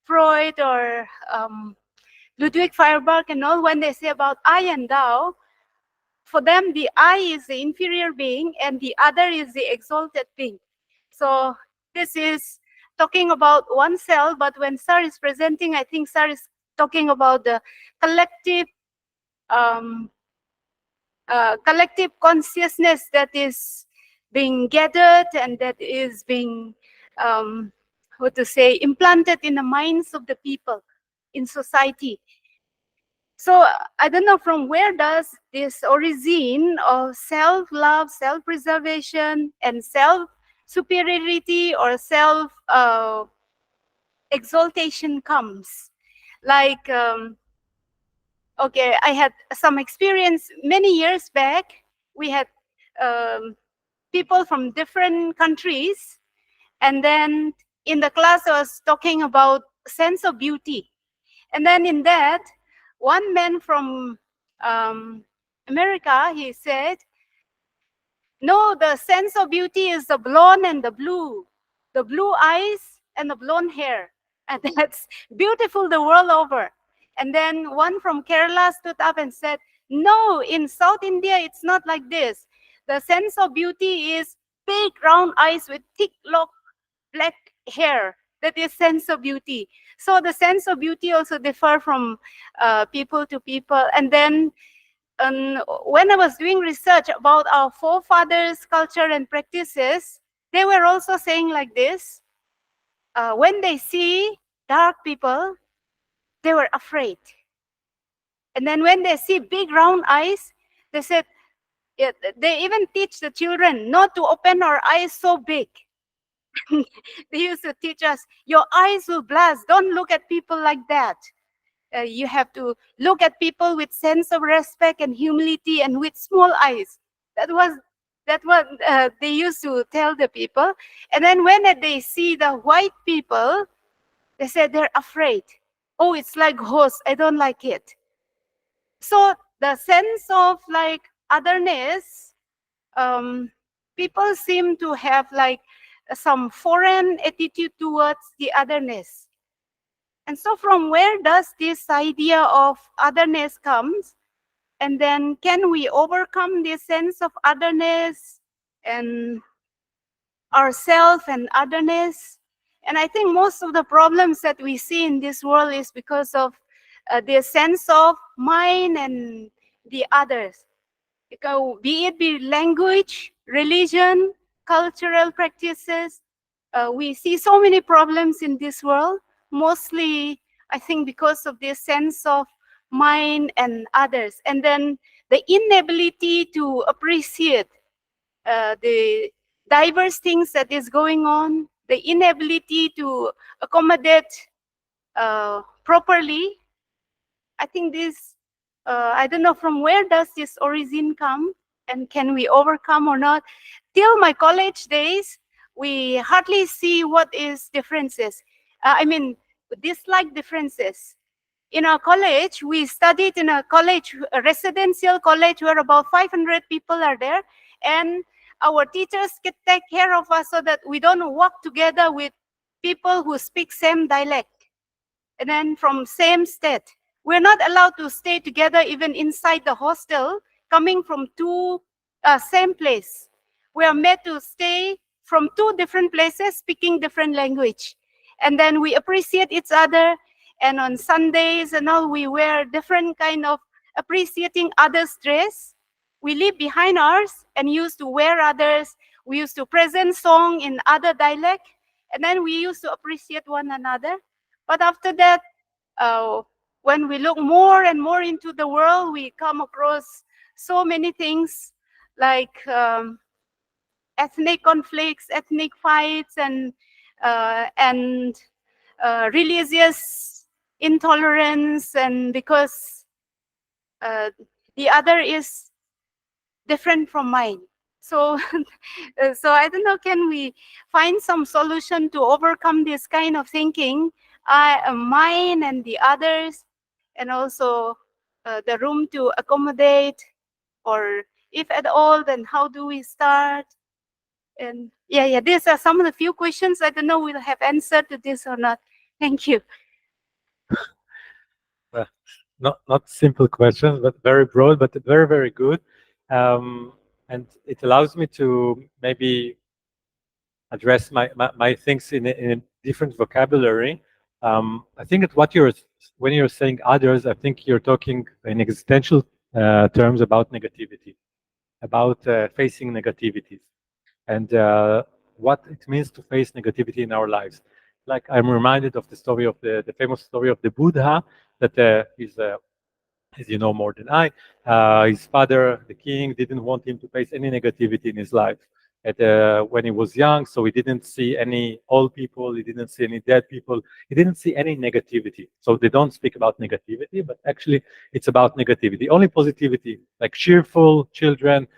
Freud or Ludwig Feuerbach and all, when they say about I and thou, for them the I is the inferior being and the other is the exalted being. So this is talking about oneself, but when Sir is presenting, I think Sir is talking about the collective collective consciousness that is being gathered and that is being, how to say, implanted in the minds of the people in society. So I don't know from where does this origin of self-love, self-preservation, and self-superiority or self-exaltation comes. Like, okay, I had some experience many years back. We had people from different countries, and then in the class I was talking about sense of beauty. And then in that, one man from America, he said, no, the sense of beauty is the blonde and the blue eyes and the blonde hair. And that's beautiful the world over. And then one from Kerala stood up and said, no, in South India, it's not like this. The sense of beauty is big round eyes with thick black hair. That is sense of beauty. So the sense of beauty also differ from people to people. And then when I was doing research about our forefathers' culture and practices, they were also saying like this. When they see dark people, they were afraid. And then when they see big round eyes, they said, yeah, they even teach the children not to open our eyes so big. They used to teach us, your eyes will blast. Don't look at people like that. You have to look at people with sense of respect and humility and with small eyes. That was they used to tell the people. And then when they see the white people, they said they're afraid. Oh, it's like ghosts. I don't like it. So the sense of like otherness, people seem to have like some foreign attitude towards the otherness. And so from where does this idea of otherness comes? And then can we overcome this sense of otherness and ourself and otherness? And I think most of the problems that we see in this world is because of the sense of mine and the others. Be it language, religion, cultural practices. We see so many problems in this world, mostly, I think, because of this sense of mine and others. And then the inability to appreciate the diverse things that is going on, the inability to accommodate properly. I think this, I don't know from where does this origin come and can we overcome or not. Till my college days, we hardly see what is differences. I mean, dislike differences. In our college, we studied in a college, a residential college where about 500 people are there. And our teachers can take care of us so that we don't walk together with people who speak same dialect and then from same state. We're not allowed to stay together even inside the hostel, coming from two same place. We are made to stay from two different places, speaking different language. And then we appreciate each other. And on Sundays and all, we wear different kind of appreciating others' dress. We leave behind ours and used to wear others. We used to present song in other dialect. And then we used to appreciate one another. But after that, when we look more and more into the world, we come across so many things like ethnic conflicts, ethnic fights, and religious intolerance, and because the other is different from mine. So, so I don't know, can we find some solution to overcome this kind of thinking? Mine and the others, and also the room to accommodate, or if at all, then how do we start? And yeah, these are some of the few questions. I don't know we'll have answered to this or not. Thank you. Not simple questions, but very broad, but very, very good. And it allows me to maybe address my things in a different vocabulary. I think that when you're saying others, I think you're talking an existential terms about negativity, about facing negativities, and what it means to face negativity in our lives. Like I'm reminded of the story of the famous story of the Buddha that is as you know more than I, his father, the king, didn't want him to face any negativity in his life when he was young. So he didn't see any old people, he didn't see any dead people, he didn't see any negativity. So they don't speak about negativity, but actually it's about negativity. Only positivity, like cheerful children,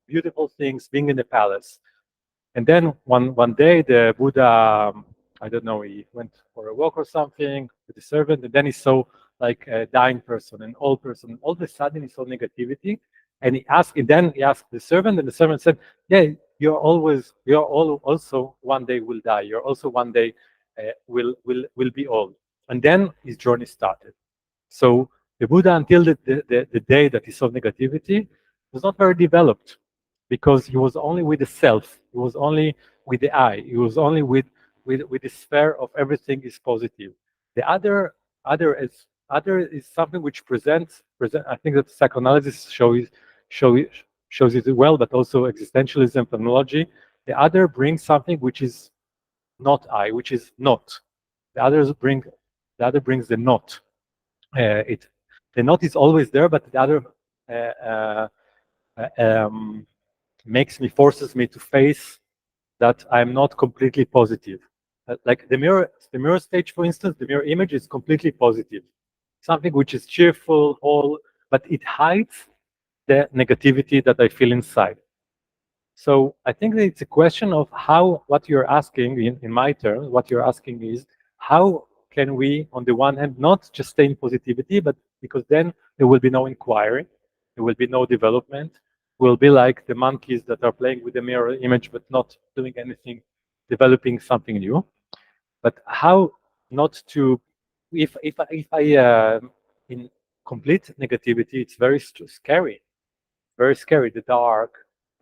beautiful things, being in the palace. And then one day the Buddha, I don't know, he went for a walk or something with the servant, and then he saw like a dying person, an old person. All of a sudden he saw negativity, and then he asked the servant, and the servant said, "Yeah, you're all also one day will die. You're also one day will be old." And then his journey started. So the Buddha, until the day that he saw negativity, was not very developed, because he was only with the self, he was only with the I, he was only with the sphere of everything is positive. The other is something which present. I think that psychoanalysis shows it well, but also existentialism, phenomenology. The other brings something which is not I, which is not. The other brings the not. The not is always there, but the other forces me to face that I'm not completely positive. Like the mirror stage, for instance, the mirror image is completely positive, something which is cheerful, whole, but it hides the negativity that I feel inside. So I think that it's a question of what you're asking, in my terms, what you're asking is, how can we, on the one hand, not just stay in positivity, but because then there will be no inquiry, there will be no development, we'll be like the monkeys that are playing with the mirror image, but not doing anything, developing something new. But how not to, if I in complete negativity, it's very scary, the dark.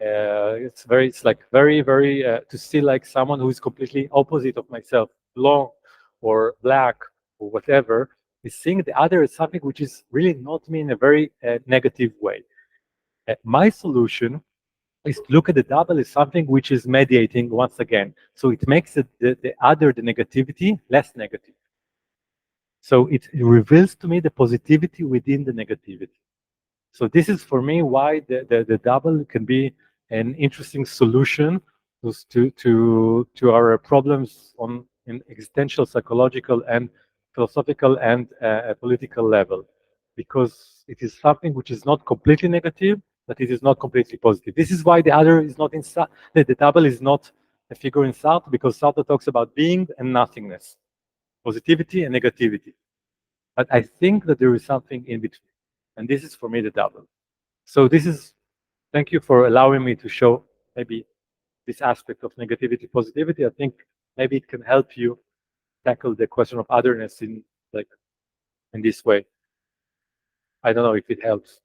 It's like very to see like someone who is completely opposite of myself, blonde or black or whatever, is seeing the other as something which is really not me in a very negative way. My solution is to look at the double as something which is mediating once again. So it makes the negativity less negative. So it reveals to me the positivity within the negativity. So this is for me why the double can be an interesting solution to our problems in existential, psychological, and philosophical and political level, because it is something which is not completely negative, but it is not completely positive. This is why the other is not in the double is not a figure in Sartre, because Sartre talks about being and nothingness, positivity and negativity. But I think that there is something in between, and this is for me the double. So thank you for allowing me to show maybe this aspect of negativity, positivity. I think maybe it can help you tackle the question of otherness in this way. I don't know if it helps.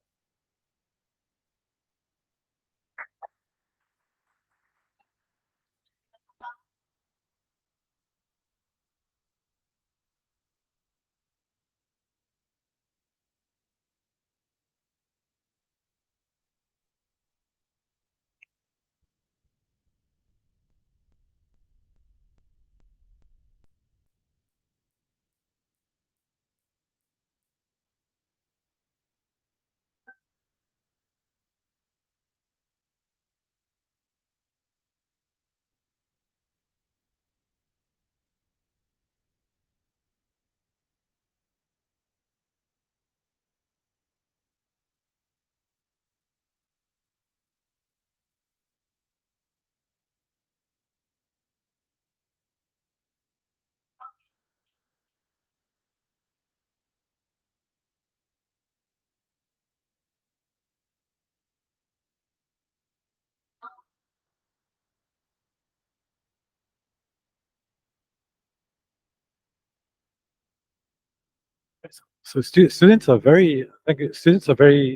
So students are very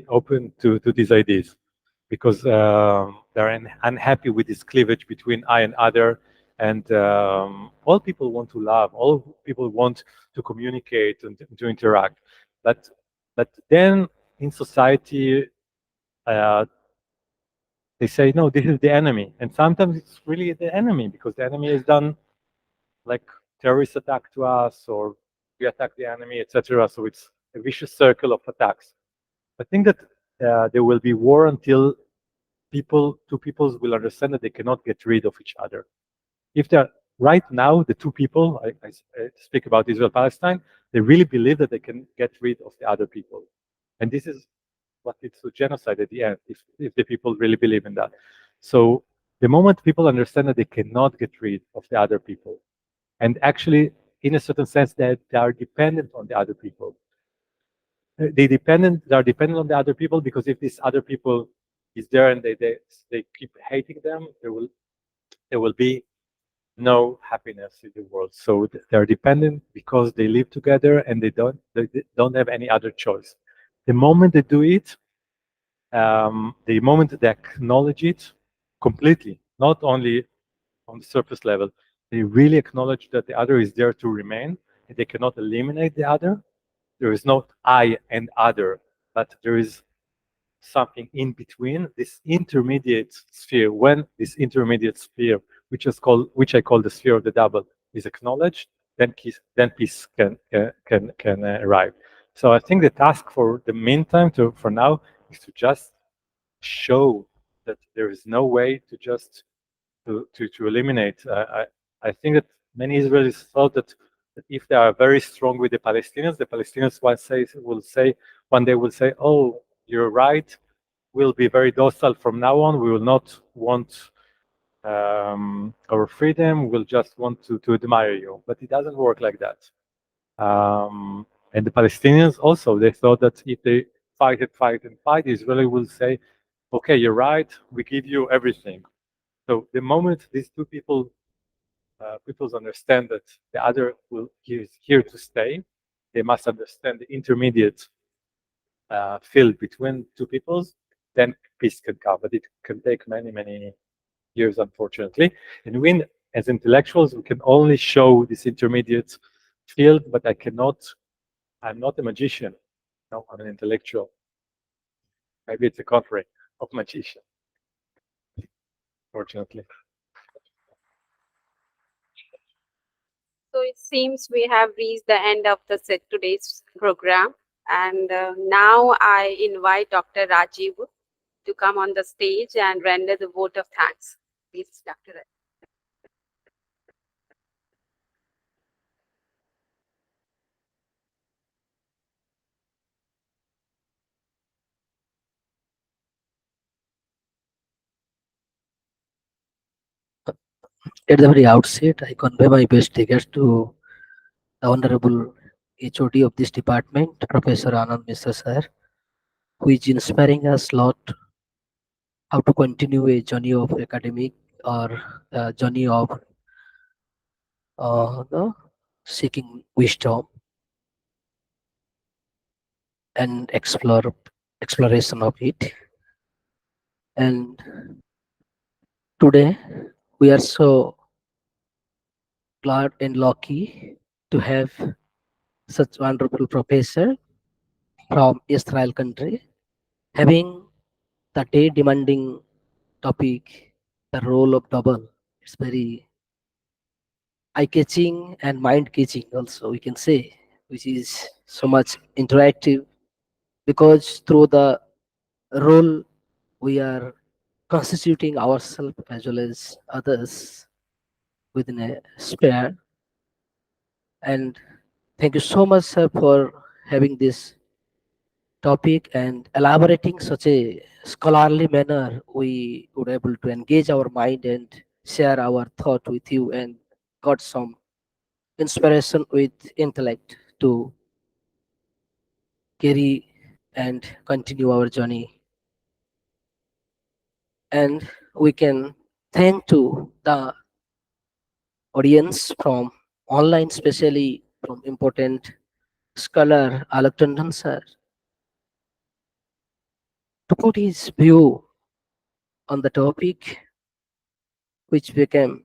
open to these ideas, because they're unhappy with this cleavage between I and other, and all people want to love, all people want to communicate and to interact, but then in society, they say, no, this is the enemy. And sometimes it's really the enemy because the enemy has done like terrorist attack to us or we attack the enemy, etc. So it's a vicious circle of attacks. I think that there will be war until two peoples will understand that they cannot get rid of each other. If they're right now, the two people, I speak about Israel-Palestine, they really believe that they can get rid of the other people. And this is what leads to genocide at the end, if the people really believe in that. So the moment people understand that they cannot get rid of the other people, and actually, in a certain sense, that they are dependent on the other people. They are dependent on the other people because if this other people is there and they keep hating them, there will be no happiness in the world. So they're dependent because they live together and they don't have any other choice. The moment they do it, the moment they acknowledge it completely, not only on the surface level, they really acknowledge that the other is there to remain and they cannot eliminate the other. There is not I and other, but there is something in between, this intermediate sphere. When this intermediate sphere, which I call the sphere of the double, is acknowledged, then peace can arrive. So I think the task for the meantime, for now, is to just show that there is no way to just to eliminate. I think that many Israelis thought that if they are very strong with the Palestinians one day will say, "Oh, you're right. We'll be very docile from now on. We will not want our freedom. We'll just want to admire you." But it doesn't work like that. And the Palestinians also, they thought that if they fight, Israeli will say, "Okay, you're right. We give you everything." So the moment these two peoples understand that the other is here to stay, they must understand the intermediate field between two peoples, then peace can come. But it can take many, many years, unfortunately. And we, as intellectuals, we can only show this intermediate field, but I'm not a magician. No, I'm an intellectual. Maybe it's a contrary of magician, fortunately. So it seems we have reached the end of today's program. And now I invite Dr. Rajiv to come on the stage and render the vote of thanks. Please, Dr. Rajiv. At the very outset, I convey my best regards to the Honorable HOD of this department, Professor Anand Mishra sir, who is inspiring us a lot how to continue a journey of academic or a journey of seeking wisdom and exploration of it. And today we are so glad and lucky to have such wonderful professor from Israel country, having the day demanding topic, the role of double. It's very eye-catching and mind-catching also, we can say, which is so much interactive because through the role we are constituting ourselves as well as others within a sphere. And thank you so much, sir, for having this topic and elaborating such a scholarly manner. We would able to engage our mind and share our thought with you and got some inspiration with intellect to carry and continue our journey. And we can thank to the audience from online, especially from important scholar Alok Tandon sir, to put his view on the topic, which became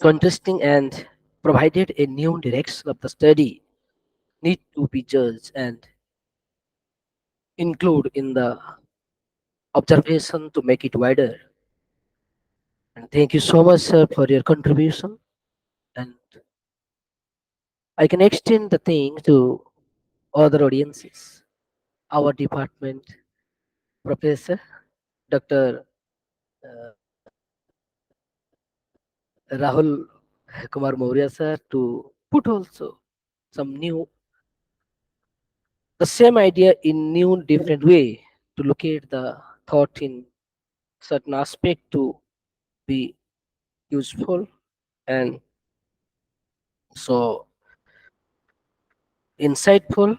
so interesting and provided a new direction of the study need to be judged. And include in the observation to make it wider. And thank you so much, sir, for your contribution. And I can extend the thing to other audiences. Our department professor, Dr. uh, Rahul Kumar Maurya, sir, to put also some new, the same idea in new, different way to locate the thought in certain aspect to be useful. And so insightful,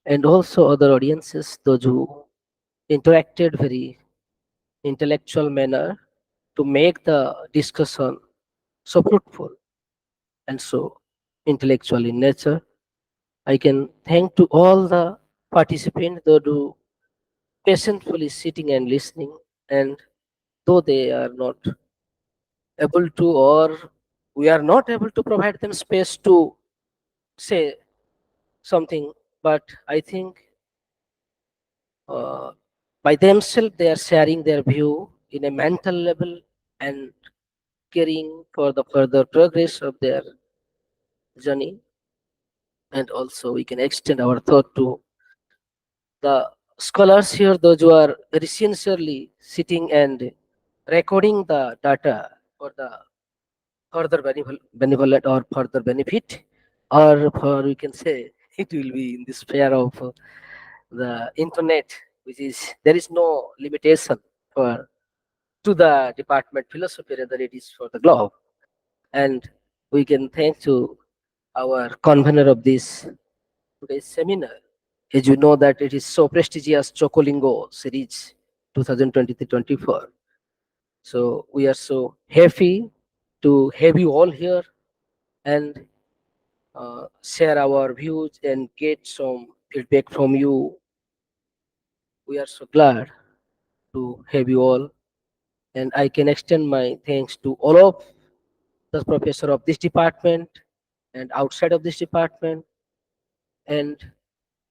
and also other audiences, those who interacted very intellectual manner to make the discussion so fruitful and so intellectual in nature. I can thank to all the participants, those who patiently sitting and listening, and though they are not able to, or we are not able to provide them space to say something, but I think uh, by themselves they are sharing their view in a mental level and caring for the further progress of their journey. And also we can extend our thought to the scholars here, those who are very sincerely sitting and recording the data for the further benevolent or further benefit, or for we can say it will be in the sphere of the internet, which is there is no limitation for to the department philosophy, rather it is for the globe. And we can thank to our convener of this today's seminar. As you know that it is so prestigious Chookolingo series 2023-24. So we are so happy to have you all here and share our views and get some feedback from you. We are so glad to have you all, and I can extend my thanks to all of the professor of this department and outside of this department, and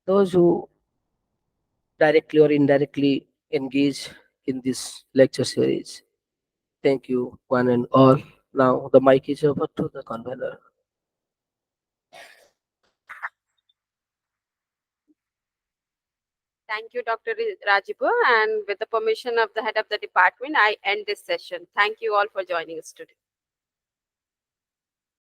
those who directly or indirectly engage in this lecture series. Thank you, one and all. Now the mic is over to the convener. Thank you, Dr. Rajibu. And with the permission of the head of the department, I end this session. Thank you all for joining us today.